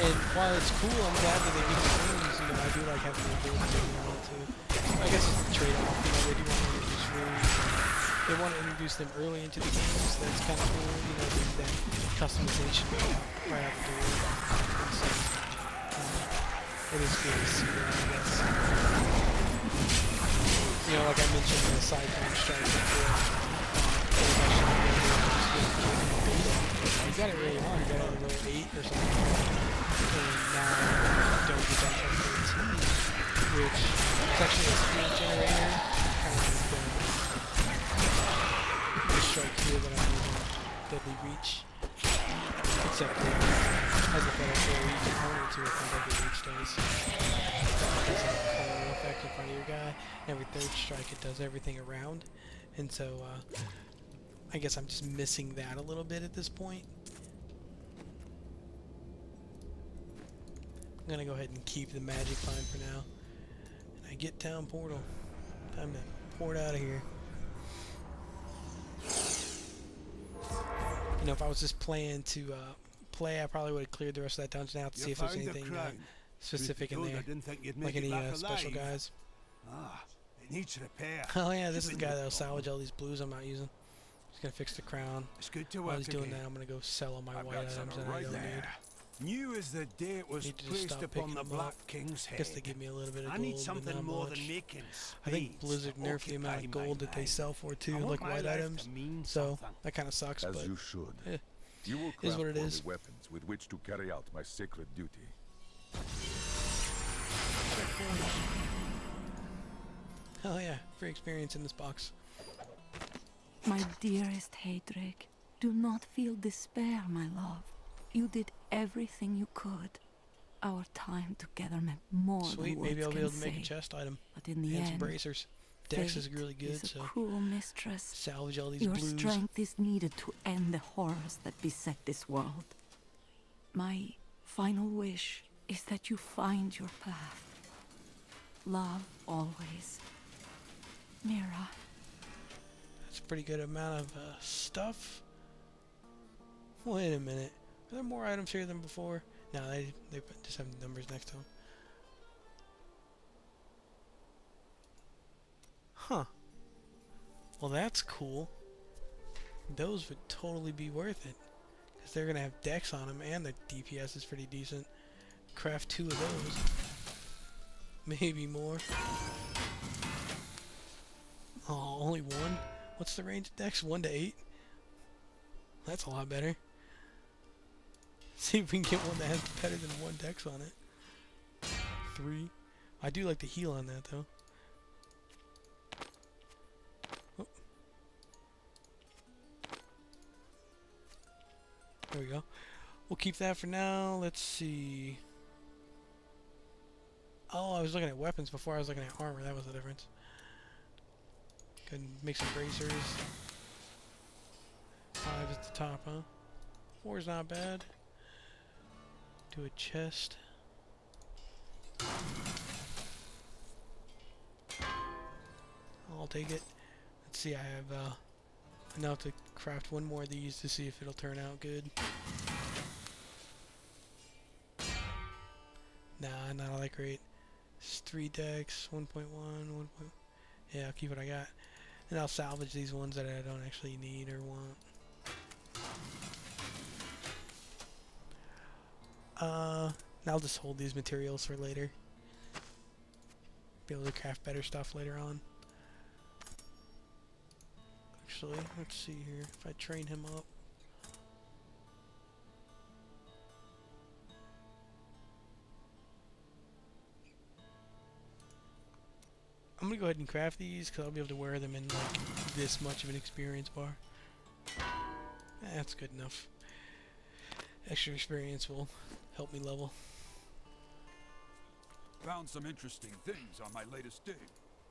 And while it's cool, I'm glad that they give me runes, you know, I do like having the abilities that you want to. I guess it's a trade-off, you know, they do want to use runes. they want to introduce them early into the game, so that's kind of cool. You know, doing that customization right out the door. And so it is good to see that, I guess. You know, like I mentioned, the Cyclone Strike before. You got it really hard. You got it at level 8 or something. And now don't get that from 13, which is actually a speed generator. Kind of the strike here that I'm using, Deadly Reach. Except that as a better player, you can hold it to it from Deadly Reach does. It does a whole effect in front of your guy. Every third strike, it does everything around. And so, I guess I'm just missing that a little bit at this point. I'm gonna go ahead and keep the magic line for now. And I get Town Portal. Time to port out of here. You know, if I was just playing to play, I probably would have cleared the rest of that dungeon out to see if there's anything specific in there. Like any special guys. Ah, it needs repair. Oh yeah, this is the guy that'll salvage all these blues I'm not using. Just gonna fix the crown. It's good to While work he's doing again. that, I'm gonna go sell all my white items that I Right don't need. there. New as the day it was Need to just placed stop upon picking the them Black up. King's I head. guess they give me a little bit of I gold, need but something not more much. than making I think spades Blizzard to nerfed the amount occupy of gold my that they mind. sell for I too, want like my white life items. to mean So something. that kind of sucks, As but you should. eh, You will is craft what it for me is. weapons with which to carry out my sacred duty. oh yeah, free experience in this box. My dearest Heydrich, do not feel despair, my love. You did everything you could. Our time together meant more Sweet, than words maybe I'll be able to can make a say. chest item. But in the And some end, bracers. Dex is fate really good, is a so cruel mistress. salvage all these Your blues. strength is needed to end the horrors that beset this world. My final wish is that you find your path. Love always. Mira. That's a pretty good amount of stuff. Wait a minute. Are there more items here than before? No, they just have numbers next to them. Huh. Well, that's cool. Those would totally be worth it. Because they're going to have dex on them, and the DPS is pretty decent. Craft 2 of those. Maybe more. Oh, only one? What's the range of dex? 1 to 8? That's a lot better. See if we can get one that has better than 1 dex on it. 3. I do like the heal on that, though. Oh. There we go. We'll keep that for now. Let's see. Oh, I was looking at weapons before I was looking at armor. That was the difference. Go ahead and make some bracers. 5 is the top, huh? 4 is not bad. Do a chest. I'll take it. Let's see, I have enough to craft one more of these to see if it'll turn out good. Nah, not all that great. It's 3 decks, 1.1, 1. Yeah, I'll keep what I got. And I'll salvage these ones that I don't actually need or want. I'll just hold these materials for later. Be able to craft better stuff later on. Actually, let's see here. If I train him up. I'm gonna go ahead and craft these because I'll be able to wear them in like this much of an experience bar. That's good enough. Extra experience will help me level. Found some interesting things on my latest dig.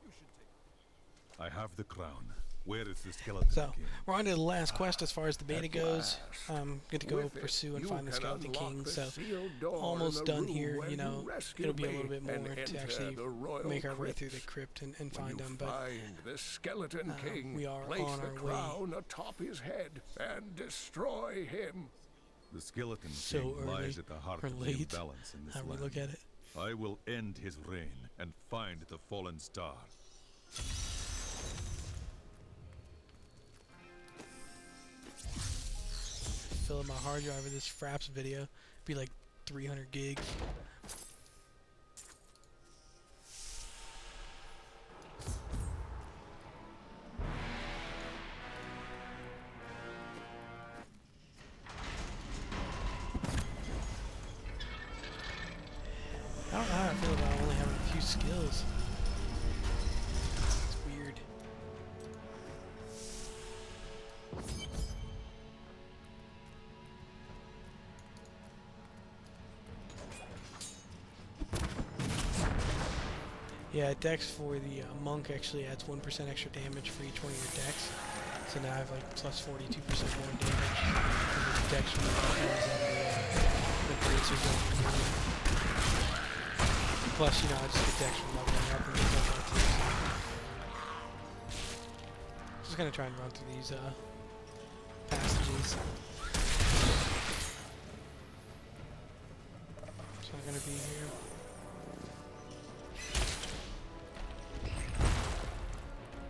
You should take. I have the crown. Where is the skeleton So, king? we're on to the last quest as far as the beta At goes. last. Get to go With it, pursue and you find the can skeleton unlock king. the So, sealed door almost in the done room here. where You know, you rescue it'll be a me little bit more and to enter actually the royal make our way through the crypt. crypt and When find you them. But find the skeleton king, we are place on the our way. crown atop his head and destroy him. The skeleton So king early lies at the heart or of the late, imbalance in this how we land. look at it. I will end his reign and find the fallen star. fill up my hard drive with this Fraps video. It'd be like 300 gigs. I don't know how I feel about only having a few skills. It's weird. Yeah, Dex for the monk actually adds 1% extra damage for each one of your decks. So now I have like plus 42% more damage for the Dex from the buffers and the bracers of the plus, you know, I just get Dex from leveling up and things like that too. So. Just gonna try and run through these passages. It's not gonna be here.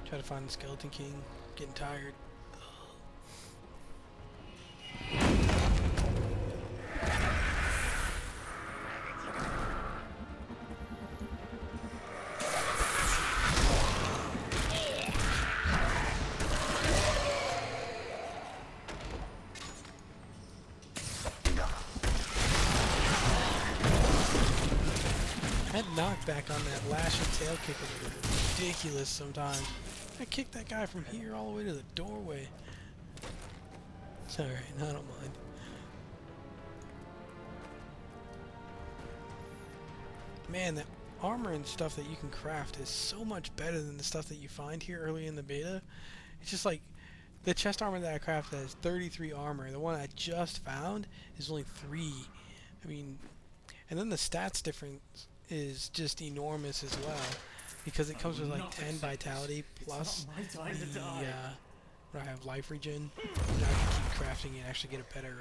Try to find the Skeleton King. Getting tired. That knockback on that lash and tail kicker is ridiculous sometimes. I kicked that guy from here all the way to the doorway. It's alright, I don't mind. Man, the armor and stuff that you can craft is so much better than the stuff that you find here early in the beta. It's just like, the chest armor that I crafted has 33 armor. The one I just found is only 3. I mean, and then the stats difference is just enormous as well, because it comes with like 10 vitality plus the what I have life regen. Now I can keep crafting and actually get a better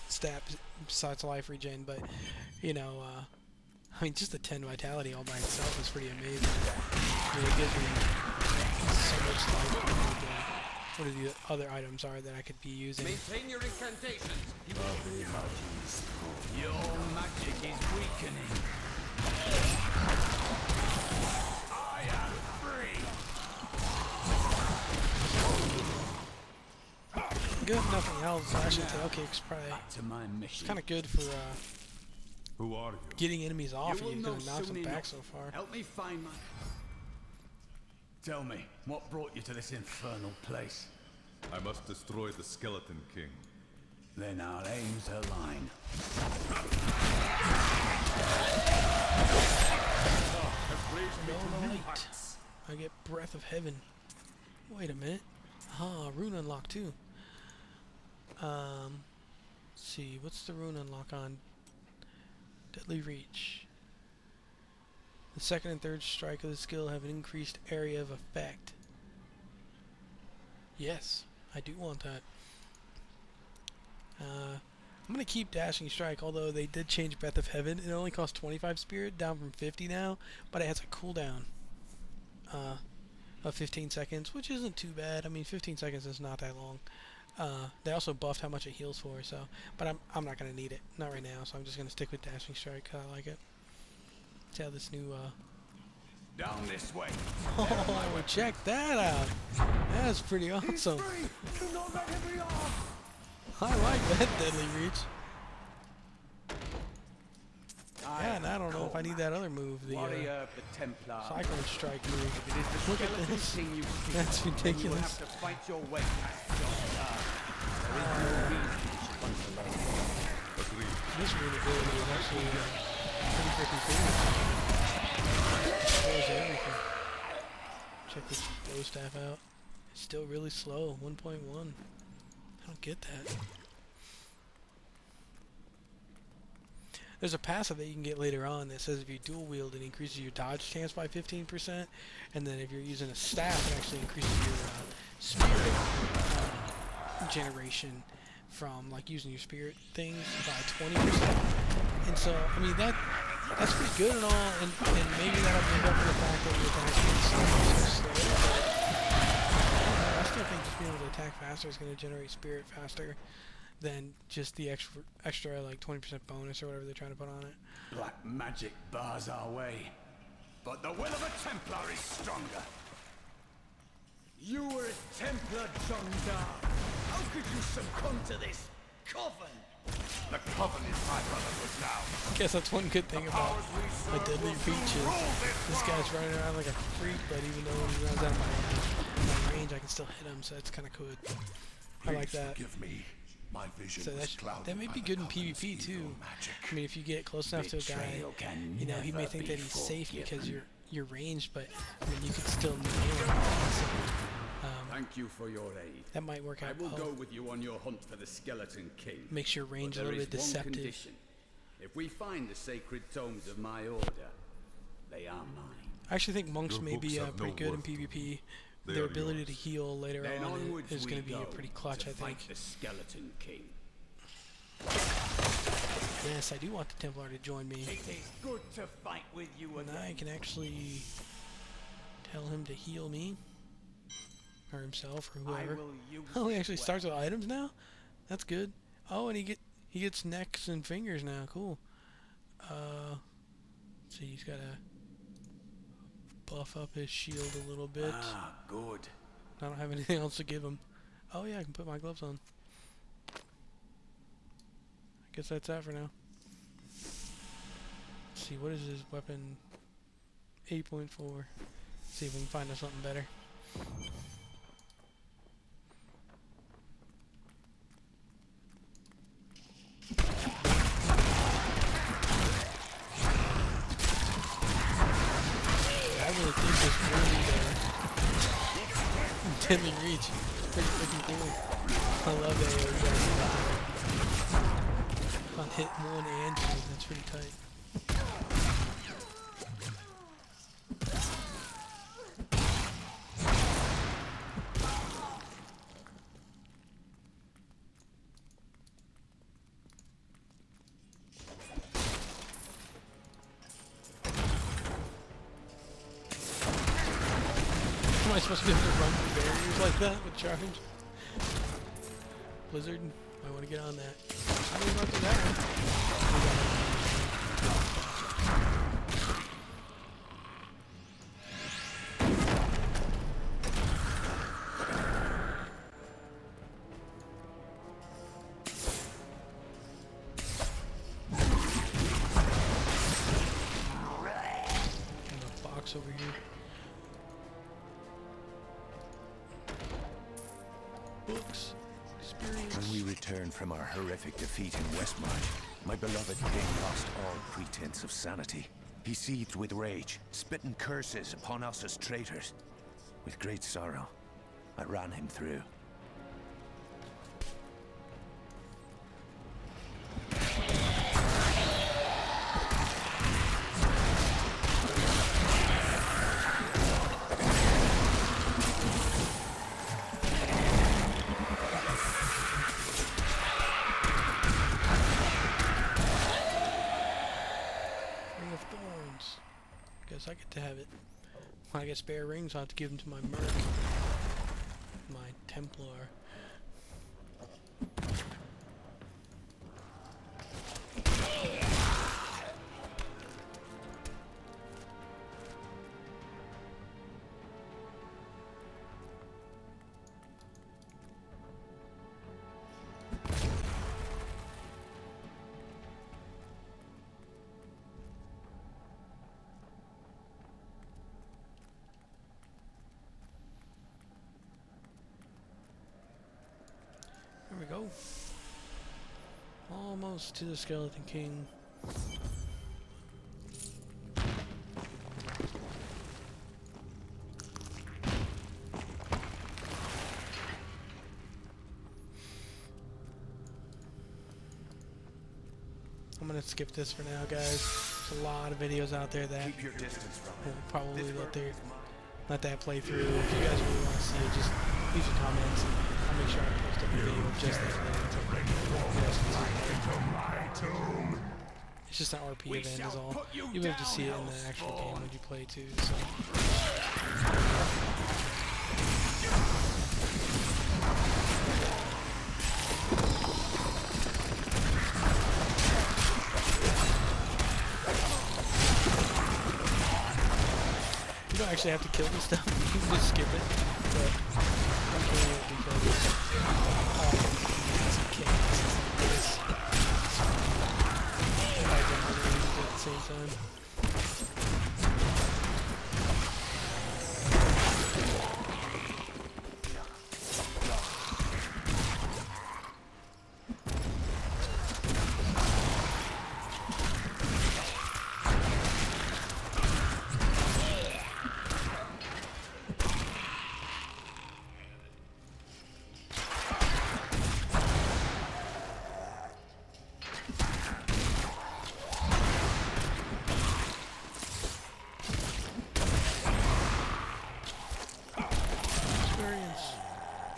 stat besides life regen, but you know, I mean, just the 10 vitality all by itself is pretty amazing. I mean, it gives me so much life compared to what the other items are that I could be using. Maintain your incantations. Your magic is weakening. I am free. Good if nothing else, Slash and Tail Kick's probably kind of good for who are you? Getting enemies off you because it knocks them back so far. Help me find my... Tell me, what brought you to this infernal place? I must destroy the Skeleton King. Then our aims align. No light. I get Breath of Heaven. Wait a minute. Ah, Rune unlock too. Let's see, what's the Rune unlock on? Deadly Reach. The second and third strike of the skill have an increased area of effect. Yes, I do want that. I'm going to keep Dashing Strike, although they did change Breath of Heaven. It only costs 25 spirit, down from 50 now, but it has a cooldown of 15 seconds, which isn't too bad. I mean, 15 seconds is not that long. They also buffed how much it heals for, so, but I'm not going to need it. Not right now, so I'm just going to stick with Dashing Strike because I like it. See how this new, Down this way. Oh, check that out. That's pretty awesome. I like that Deadly Reach. Yeah, and I don't know if I need that other move, the Cyclone Strike move. Look at this. That's ridiculous. This Rune ability is actually pretty freaking cool. Destroys everything. Check this bow staff out. It's still really slow, 1.1. I don't get that. There's a passive that you can get later on that says if you dual wield, it increases your dodge chance by 15%, and then if you're using a staff, it actually increases your spirit generation from like using your spirit things by 20%. And so, I mean, that's pretty good and all, and maybe that'll make up for the fact that your attacks get slow. I still think just being able to attack faster is going to generate spirit faster. than just the extra like 20% bonus or whatever they're trying to put on it. Black magic bars our way, but the will of a Templar is stronger. You were a Templar, John Dark. How could you succumb to this coven? The coven is my brotherhood now. I guess that's one good thing about a deadly reach is this guy's running around like a freak, but even though he runs out of my range, I can still hit him, so that's kind of cool. I like that. Forgive me. My vision So that may be good in PvP too. I mean, if you get close enough to a guy, you know, he may think that he's safe because you're ranged, but I mean, you could still nail him. So, Thank you for your aid. that might work out I will well. go with you on your hunt for the Skeleton King. Makes your range a But little there bit is one deceptive. condition. If we find the sacred tomes of my order, they are mine. I actually think monks Your may be books have pretty no good in worth. PvP. They Their are ability yours. to heal later Then on onwards is going we to be go pretty clutch, to I think. fight the Skeleton King. Yes, I do want the Templar to join me. It is good to fight with you And again. I can actually tell him to heal me. Or himself, or I whoever. will use Oh, he this actually starts with items now? That's good. Oh, and he gets necks and fingers now. Cool. So he's got to buff up his shield a little bit. Ah, good. I don't have anything else to give him. Oh yeah, I can put my gloves on. I guess that's that for now. Let's see, what is his weapon? 8.4. See if we can find us something better. I really think this really deadly reach. Pretty freaking cool. I love that you guys on hit 1 and 2. That's pretty tight. Am I supposed to be able to run through barriers like that with charge? Blizzard, I want to get on that. How do we run through that one? And a box over here. Books. Experience. When we returned from our horrific defeat in Westmarch, my beloved king lost all pretense of sanity. He seethed with rage, spitting curses upon us as traitors. With great sorrow, I ran him through. Ring of Thorns. Guess I get to have it. When I get spare rings, I'll have to give them to my merc. My Templar. There we go. Almost to the Skeleton King. I'm gonna skip this for now, guys. There's a lot of videos out there that Keep your distance from will him. probably This let that play through. If you guys really want to see it, just leave your comments and I'll make sure I post up a video just like that. It's just an RP event is all. You'll be able to see it in the actual game when you play too. So. actually have to kill this stuff. You can just skip it. But I'm killing it because it's okay. This. I don't really use it at the same time.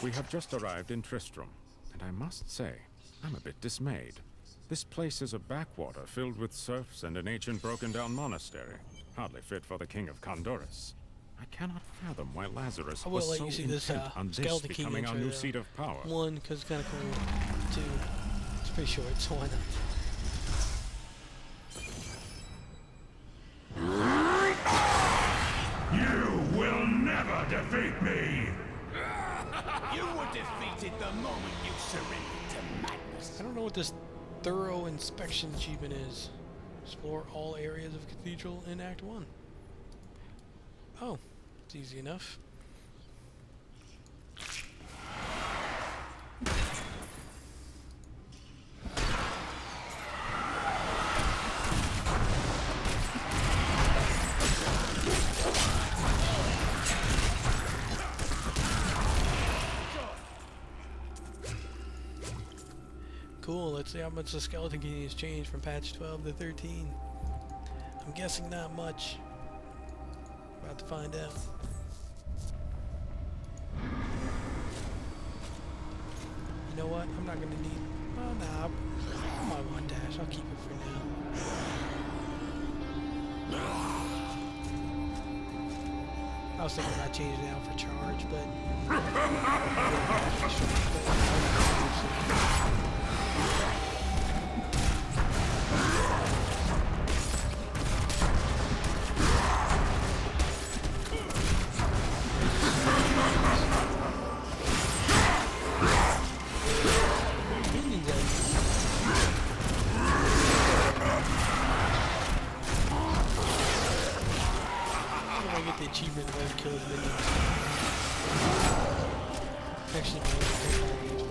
We have just arrived in Tristram, and I must say, I'm a bit dismayed. This place is a backwater filled with serfs and an ancient broken-down monastery, hardly fit for the king of Condorus. I cannot fathom why Lazarus I will was let so you see this intent on this Skeleton King becoming our intro, new though. seat of power. 1, because it's kind of cool. 2, it's pretty short, so why not? You will never defeat me! You were defeated the moment you surrendered to madness. I don't know what this thorough inspection achievement is. Explore all areas of Cathedral in Act 1. Oh, it's easy enough. Cool, let's see how much the Skeleton King has changed from patch 12 to 13. I'm guessing not much. About to find out. You know what? I'm not gonna need. Oh, nah. I'm on 1 dash. I'll keep it for now. I was thinking about changing it out for charge, but. Achievement where he kills minions. Actually, no, it's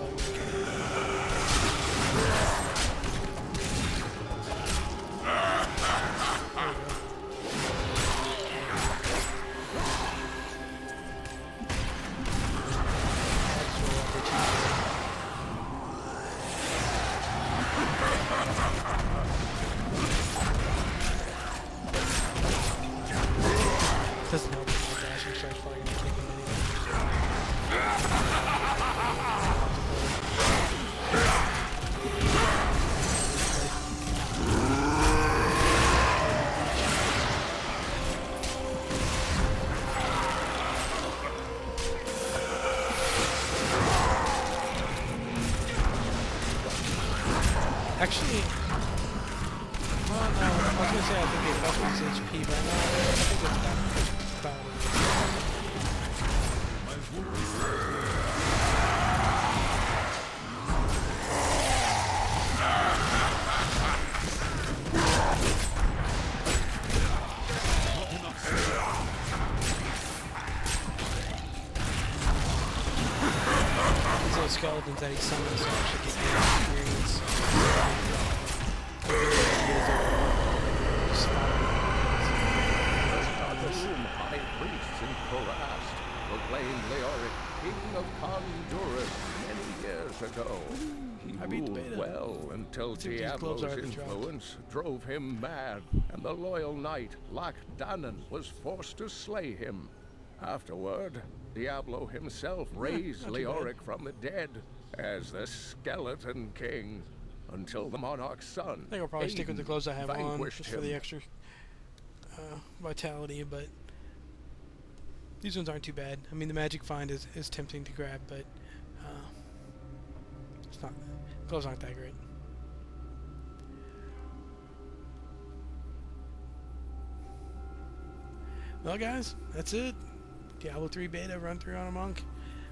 doesn't help if my dashing starts probably gonna kick him Actually, well, no, I was gonna say I think it buffs his HP, but no, I think it's about these little skeletons that he summons actually get good experience. High priests in Korast proclaimed Leoric king of Condorus many years ago. He ruled well until Diablo's influence drove him mad, and the loyal knight Lac Danon was forced to slay him. Afterward, Diablo himself raised Leoric from the dead as the Skeleton King, until the monarch's son, I think I'll probably stick with the clothes I have on just for the him. extra vitality, but these ones aren't too bad. I mean, the magic find is tempting to grab, but it's not. Clothes aren't that great. well, guys, that's it. Diablo 3 beta run through on a monk.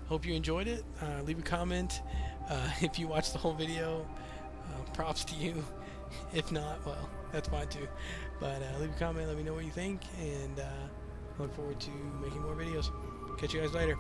Hope you enjoyed it. Leave a comment if you watched the whole video. Props to you. If not, well, that's fine too. But leave a comment, let me know what you think, and look forward to making more videos. Catch you guys later.